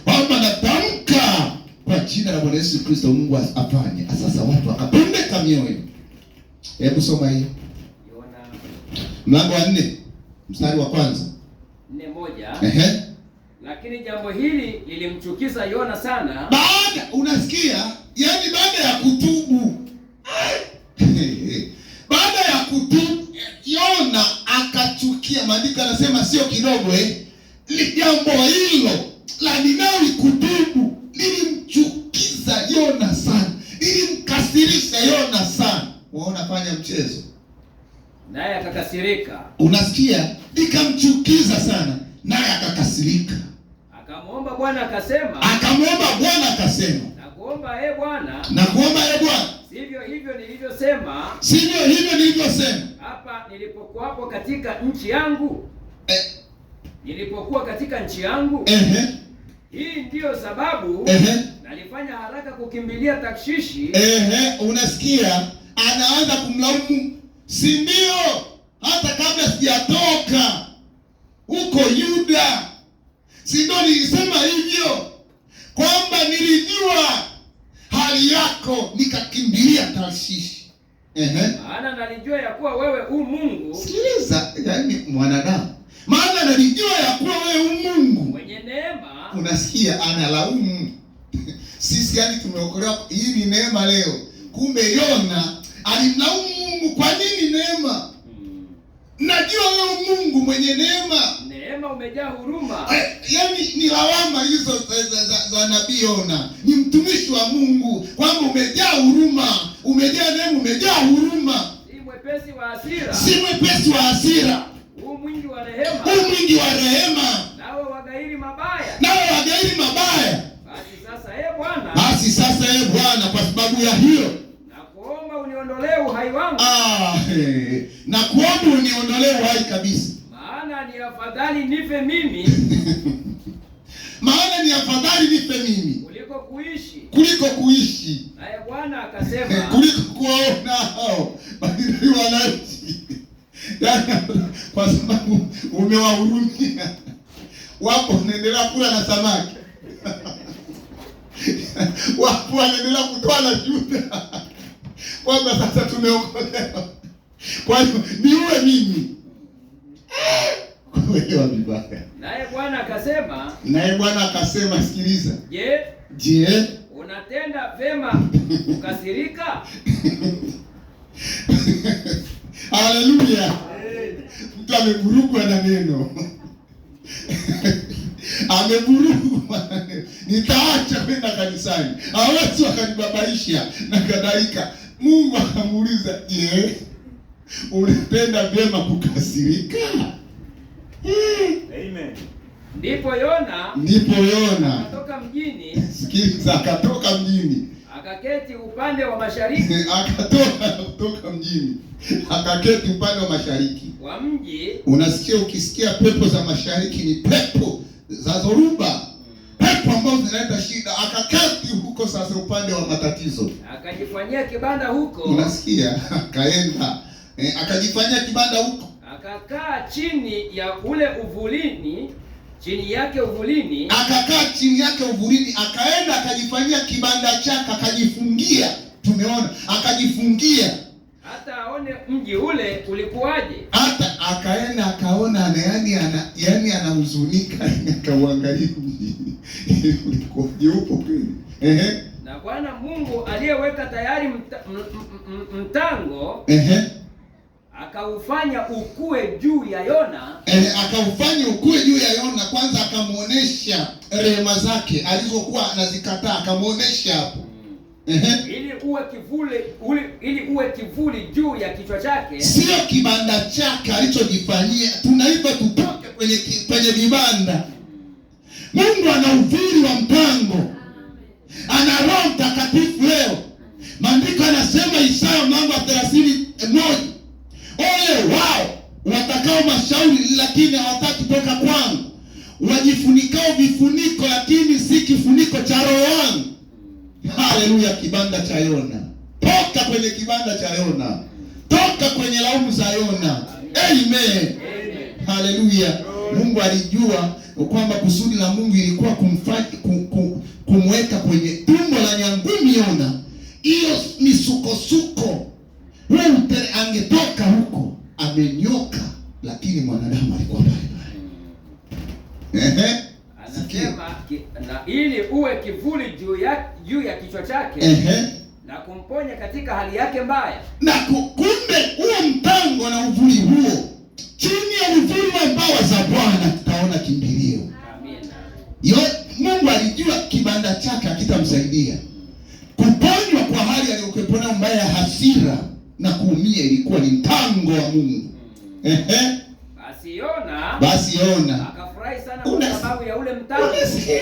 Kwamba natamka kwa jina la Bwana Yesu Kristo Mungu afanye. Sasa watu wakapendeka mioyo. Hebu soma hii. Mlango wa 4, mstari wa kwanza. 4:1. Lakini jambo hili lilimchukiza Yona sana. Unasikia? Yaani baada ya kutubu. Baada ya kutubu Yona akachukia. Maandiko yanasema sio kidogo jambo hilo la Ninawi kutubu lilimchukiza Yona sana. Lilimkasirisha Yona sana. Waona fanya mchezo. Naye akakasirika. Unasikia? Likamchukiza sana. Naye akakasirika. Akamwomba Bwana akasema. Nakuomba Bwana. Sivyo hivyo nilivyosema. Hapa nilipokuwa katika nchi yangu. Hii ndiyo sababu nalifanya haraka kukimbilia Tarshishi. Unasikia? Anaanza kumlaumu. Si ndio? Hata kabla sijatoka huko Yuda. Si ndio nilisema hivyo? Kwamba nilijua hali yako nikakimbilia Tarshishi. Maana nalijua ya kuwa wewe Mungu. Sikiliza, yaani mwanadamu. Maana nalijua ya kuwa wewe Mungu mwenye neema. Unasikia? Analaumu. Sisi yaani tumeokolewa, hii ni neema leo. Kumbe Yona alimlaumu Mungu, kwa nini neema? Najua wewe Mungu mwenye neema. Neema umejaa huruma. Yaani ni lawama hizo za nabii Yona. Ni mtumishi wa Mungu kwamba umejaa huruma, umejaa neema, umejaa huruma. Si mwepesi wa hasira. Mwingi wa rehema. Nawe wagairi mabaya. Basi sasa Bwana, kwa sababu ya hiyo nakuomba uniondolee uhai wangu. Nakuomba uniondolee uhai kabisa. Maana ni afadhali nife mimi. Kuliko kuishi. Naye Bwana akasema. Kuliko kuona hao wanaishi. Kwa sababu umewahurumia. Wapo unaendelea kula na samaki. Wapo wanaendelea kutoa na shuhuda. Kwamba sasa tumeokolewa. Kwa hiyo niue mimi. Kuelewa vibaya. Naye Bwana akasema, sikiliza. Je, unatenda vema kukasirika? Haleluya. Mtu amevurugwa na neno. Nitaacha kwenda kanisani. Hawezi wakanibabaisha na kadhalika. Mungu akamuuliza, je, unatenda vyema kukasirika? Amen. Ndipo Yona akatoka mjini. Sikiliza, akatoka mjini. Akaketi upande wa mashariki. Kutoka mjini. Akaketi upande wa mashariki wa mji. Unasikia, ukisikia pepo za mashariki ni pepo za dhoruba. Pepo ambazo zinaleta shida. Akaketi huko sasa upande wa matatizo. Akajifanyia kibanda huko. Unasikia? Akaenda. Akajifanyia kibanda huko. Akakaa chini ya ule uvulini. Akakaa chini yake uvulini. Akaenda akajifanyia kibanda chake, akajifungia. Tumeona, akajifungia. Hata aone mji ule ulikuwaje. Hata akaenda akaona yani anahuzunika, akauangalia mji ulikuwa jeupo kweli. Na Bwana Mungu aliyeweka tayari mtango akaufanya ukue juu ya Yona. Akaufanya ukue juu ya Yona. Kwanza akamuonesha rehema zake alizokuwa anazikataa, akamuonesha hapo. Ili uwe kivuli juu ya kichwa chake. Sio kibanda chake alichojifanyia. Tunaiva tutoke kwenye vibanda. Mungu ana uvuli wa mpango. Ana Roho Mtakatifu leo. Maandiko yanasema Isaya mlango wa 31. Ole wao watakao mashauri lakini hawataki toka kwangu. Wajifunikao vifuniko lakini si kifuniko cha Roho wangu. Haleluya. Kibanda cha Yona. Toka kwenye kibanda cha Yona. Toka kwenye laumu za Yona. Amen. Haleluya. Mungu alijua kwamba kusudi la Mungu ilikuwa kumweka kwenye tumbo la nyangumi Yona. Hiyo misukosuko. Wewe angetoka huko amenyoka, lakini mwanadamu alikuwa pale. Anasema na ili uwe kivuli juu ya kichwa chake. Na kumponya katika hali yake mbaya. Na kumbe huo mpango na uvuli huo, chini ya uvuli wa mbawa za Bwana tutaona kimbilio. Amina. Mungu alijua kibanda chake hakitamsaidia. Kuponywa kwa hali aliyokuwa nayo mbaya ya hasira na kuumia ilikuwa ni mpango wa Mungu. Basi Yona akafurahi sana kwa sababu ya ule mtango.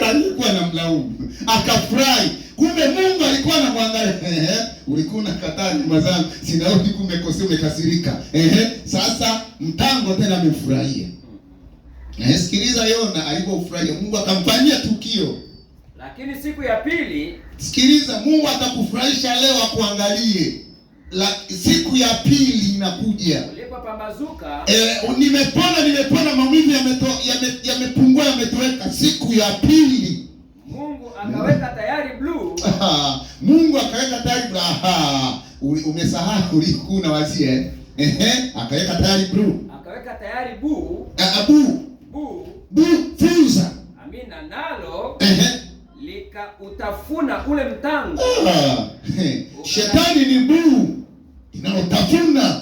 Alikuwa na mlaumu. Akafurahi. Kumbe Mungu alikuwa anamwangalia. Ulikuwa unakataa nyumba zangu, sinarudi kumekosea, umekasirika. Sasa mtango tena amefurahia. Sikiliza Yona alipofurahia, Mungu akamfanyia tukio. Lakini siku ya pili, sikiliza, Mungu atakufurahisha leo akuangalie. Siku ya pili inakuja. Ulipopambazuka, nimepona maumivu yamepungua, yametoweka. Siku ya pili Mungu akaweka tayari blue. Mungu akaweka tayari blue. Umesahau ulikuwa unawazia. Akaweka tayari blue. Akaweka tayari blue. Funza. Amina. Nalo likautafuna ule mtango. Shetani ni blue inayotafuna.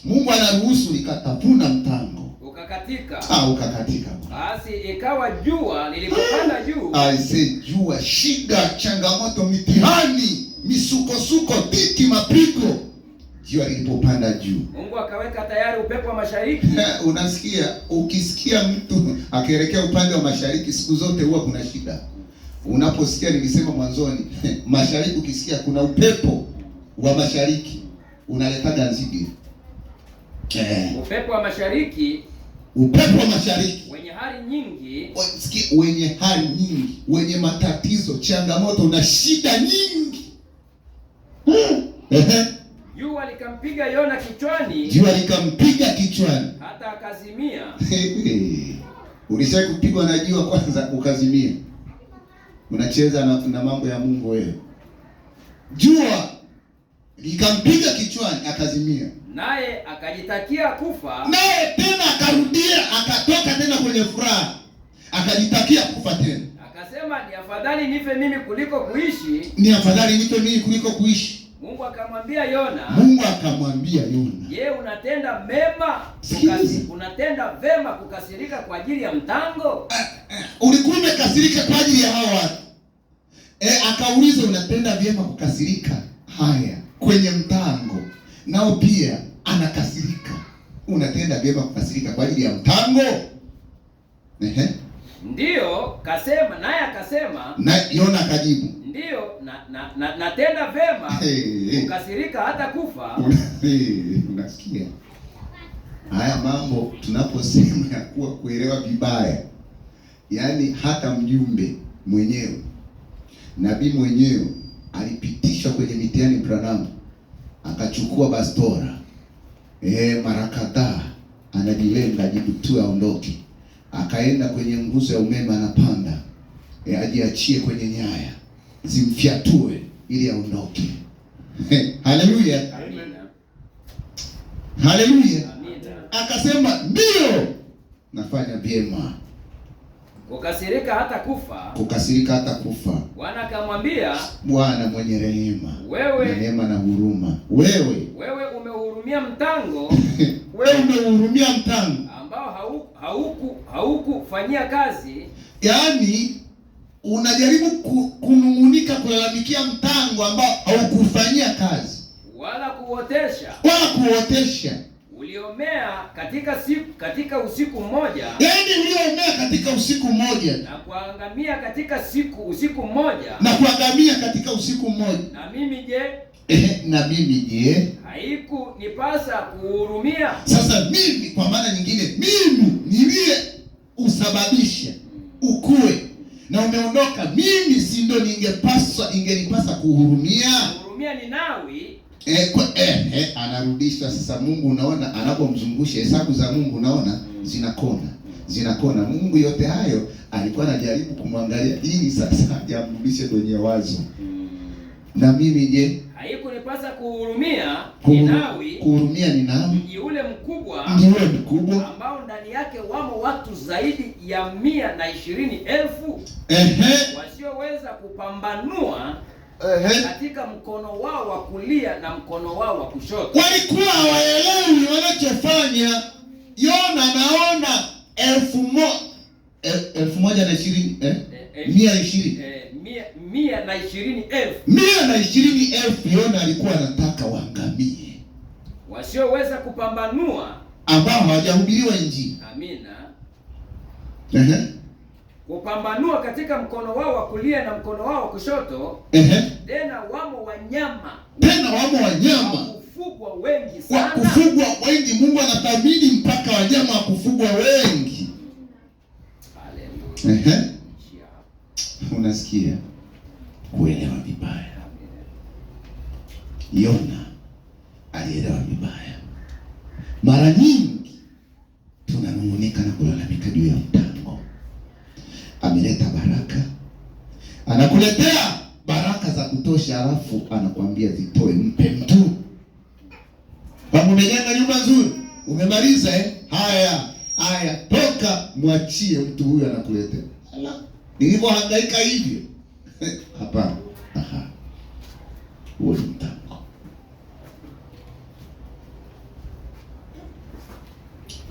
Mungu anaruhusu likatafuna mtango. Ukakatika. Ukakatika. Basi ikawa jua lilipopanda juu. Jua, shida, changamoto, mitihani, misukosuko, dhiki, mapigo. Jua lilipopanda juu, Mungu akaweka tayari upepo wa mashariki. Unasikia, ukisikia mtu akielekea upande wa mashariki siku zote huwa kuna shida. Unaposikia, nilisema mwanzoni, mashariki ukisikia kuna upepo wa mashariki unaletaga nzige. Upepo wa mashariki wenye hali nyingi, wenye matatizo, changamoto na shida nyingi. Jua likampiga Yona kichwani. Hata akazimia. Ulishawahi kupigwa na jua kwanza ukazimia? Unacheza na mambo ya Mungu wewe. Jua likampiga kichwani akazimia. Naye akajitakia kufa. Naye tena akarudia, akatoka tena kwenye furaha. Akajitakia kufa tena. Akasema ni afadhali nife mimi kuliko kuishi. Mungu akamwambia Yona. Je, unatenda vema kukasirika kwa ajili ya mtango? Ulikuwa umekasirika kwa ajili ya hao watu. Akauliza, unatenda vyema kukasirika haya kwenye mtango? Nao pia anakasirika. Unatenda vyema kukasirika kwa ajili ya mtango? Ndiyo, kasema, naye akasema. Na Yona akajibu, ndiyo, natenda vema kukasirika hata kufa. Unasikia? Haya mambo tunaposema ya kuwa kuelewa vibaya. Yaani hata mjumbe mwenyewe, nabii mwenyewe alipitishwa kwenye mitihani Branham. Akachukua bastora. Mara kadhaa anajilenga jibu tu aondoke. Akaenda kwenye nguzo ya umeme anapanda. Ajiachie kwenye nyaya. Zimfiatue ili aondoke. Haleluya. Amina. Haleluya. Amina. Akasema ndio, nafanya vyema. Kukasirika hata kufa. Kukasirika hata kufa. Bwana akamwambia, Bwana mwenye rehema, wewe neema na huruma, wewe umehurumia mtango wewe umehurumia mtango ambao haukufanyia kazi. Yaani unajaribu kunung'unika, kulalamikia mtango ambao haukufanyia kazi wala kuotesha uliomea katika usiku mmoja. Yaani uliomea katika usiku mmoja na kuangamia katika usiku mmoja. Na mimi je? Haikunipasa kuhurumia? Sasa mimi, kwa maana nyingine, mimi niliye usababisha ukue na umeondoka, mimi si ndo ingenipasa kuhurumia? Kuhurumia Ninawi. Anarudisha sasa. Mungu unaona anapomzungusha hesabu za Mungu, unaona zinakona. Mungu yote hayo alikuwa anajaribu kumwangalia ili sasa ajamrudishe kwenye wazo. Na mimi je? Haikunipasa kuhurumia Ninawi. Kuhurumia Ninawi, mji ule mkubwa ambao ndani yake wamo watu zaidi ya 120,000 wasioweza kupambanua katika mkono wao wa kulia na mkono wao wa kushoto. Walikuwa hawaelewi wanachofanya. Yona naona 120,000 Yona alikuwa anataka waangamie, wasioweza kupambanua, ambao hawajahubiriwa Injili. Amina. Kupambanua katika mkono wao wa kulia na mkono wao wa kushoto. Tena wamo wanyama kufugwa wengi sana. Mungu anathamini mpaka wanyama wa kufugwa wengi. Haleluya. Unasikia? Kuelewa vibaya. Yona alielewa vibaya. Mara nyingi tunanung'unika na kulalamika juu ya mtango. Ameleta baraka, anakuletea baraka za kutosha, alafu anakuambia zitoe, mpe mtu. Kama umejenga nyumba nzuri, umemaliza haya toka, mwachie mtu huyu anakuletea. Nilivyohangaika hivyo. Hapana. Huo ni mtango.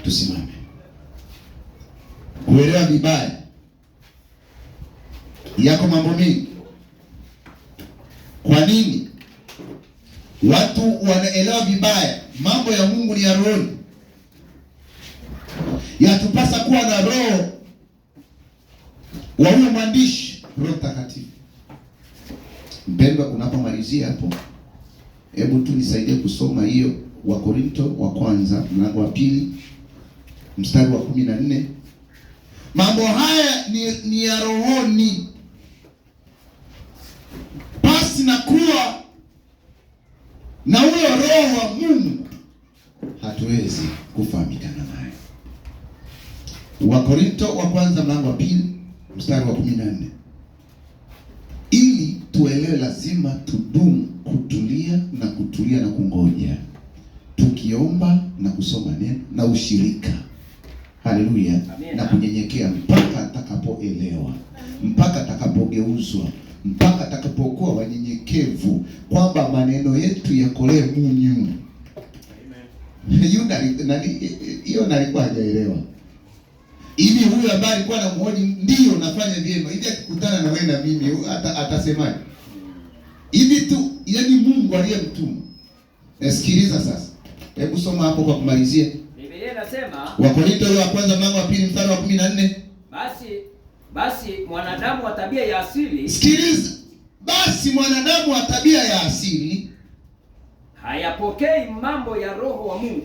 Tusimame. Kuelewa vibaya yako mambo mengi. Kwa nini watu wanaelewa vibaya mambo ya Mungu? Ni ya roho. Yatupasa kuwa na roho wa huyo mwandishi, Roho Mtakatifu. Mpendwa, unapomalizia hapo, hebu tu nisaidie kusoma hiyo Wakorintho wa kwanza mlango wa 2 mstari wa 14. Mambo haya ni ya rohoni. Pasi na kuwa na huyo roho wa Mungu hatuwezi kufahamikana naye. Wakorintho wa kwanza mlango wa 2 mstari wa 14. Ili tuelewe, lazima tudumu kutulia na kungoja, tukiomba na kusoma neno na ushirika. Haleluya. Na kunyenyekea mpaka atakapoelewa, mpaka atakapogeuzwa, mpaka atakapokuwa wanyenyekevu, kwamba maneno yetu yakolee munyu. Hiyo nalikuwa hajaelewa. Hivi huyu ambaye alikuwa anamuhoji ndio nafanya vyema, hivi akikutana na wewe na mimi atasemaje? Hivi tu, yaani Mungu aliyemtuma. Sikiliza sasa. Hebu soma hapo kwa kumalizia. Biblia inasema, Wakorintho wa kwanza mlango wa 2 mstari wa 14. Basi mwanadamu wa tabia ya asili. Sikiliza. Basi mwanadamu wa tabia ya asili hayapokei mambo ya roho wa Mungu.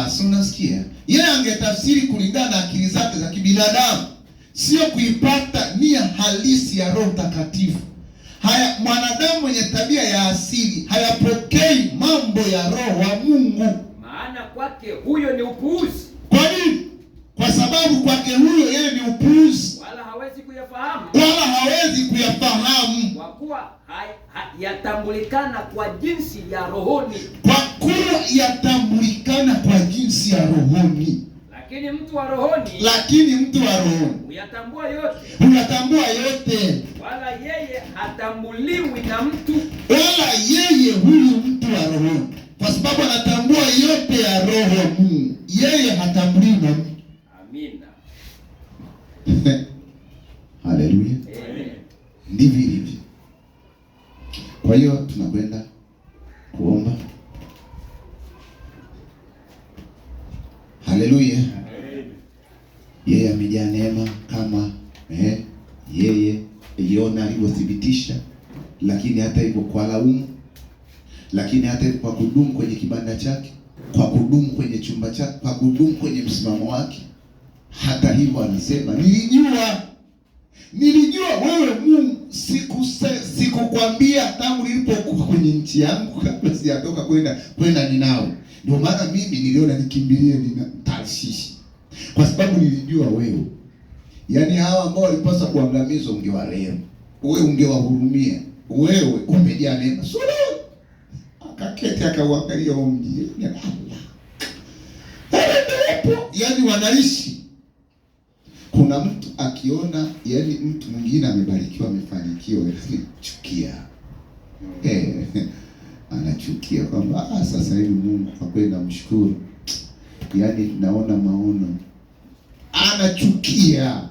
Si unasikia? Yeye angetafsiri kulingana na akili zake za kibinadamu, sio kuipata nia halisi ya Roho Mtakatifu. Mwanadamu mwenye tabia ya asili hayapokei mambo ya roho wa Mungu. Maana kwake huyo ni upuuzi. Kwa nini? Kwa sababu kwake huyo yeye ni upuuzi. Wala hawezi kuyafahamu. Kwa kuwa yatambulikana kwa jinsi ya rohoni. Kwa kuwa yatambulikana kwa jinsi ya rohoni. Lakini mtu wa rohoni huyatambua yote, wala yeye hatambuliwi na mtu, huyu mtu wa rohoni, kwa sababu anatambua yote ya roho wa Mungu, yeye hatambuliwi na mtu. Amina. Haleluya. Amen. Ndivyo ilivyo. Kwa hiyo tunakwenda kuomba. Haleluya. Yeye amejaa neema kama yeye Eliona alivyothibitisha, lakini hata hivyo kwa laumu, lakini hata hivyo kwa kudumu kwenye kibanda chake, kwa kudumu kwenye chumba chake, kwa kudumu kwenye msimamo wake. Hata hivyo anasema nilijua wewe Mungu, sikukwambia tangu nilipokuwa kwenye nchi yangu, kabla sijatoka kwenda Ninawi. Ndio maana mimi niliona nikimbilie Tarshishi, kwa sababu nilijua wewe. Yaani hawa ambao walipaswa kuangamizwa ungewarehemu, wewe ungewahurumia, wewe umejaa neema. Sura akaketi akauangalia mji. Yaani wanaishi. Kuna mtu akiona, yaani mtu mwingine amebarikiwa, amefanikiwa, anachukia. Anachukia kwamba sasa hivi Mungu kwa kweli namshukuru. Yaani naona maono. Anachukia.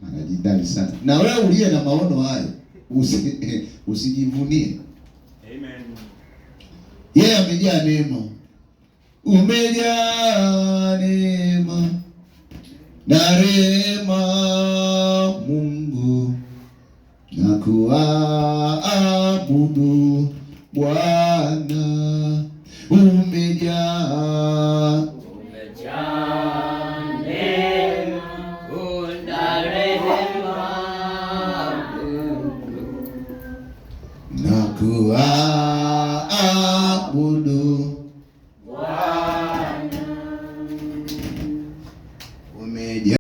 Anajidai sana. Na wewe uliye na maono hayo, usijivunie. Amen. Yeye amejaa neema. Umejaa neema na rehema Mungu, na kuabudu Bwana.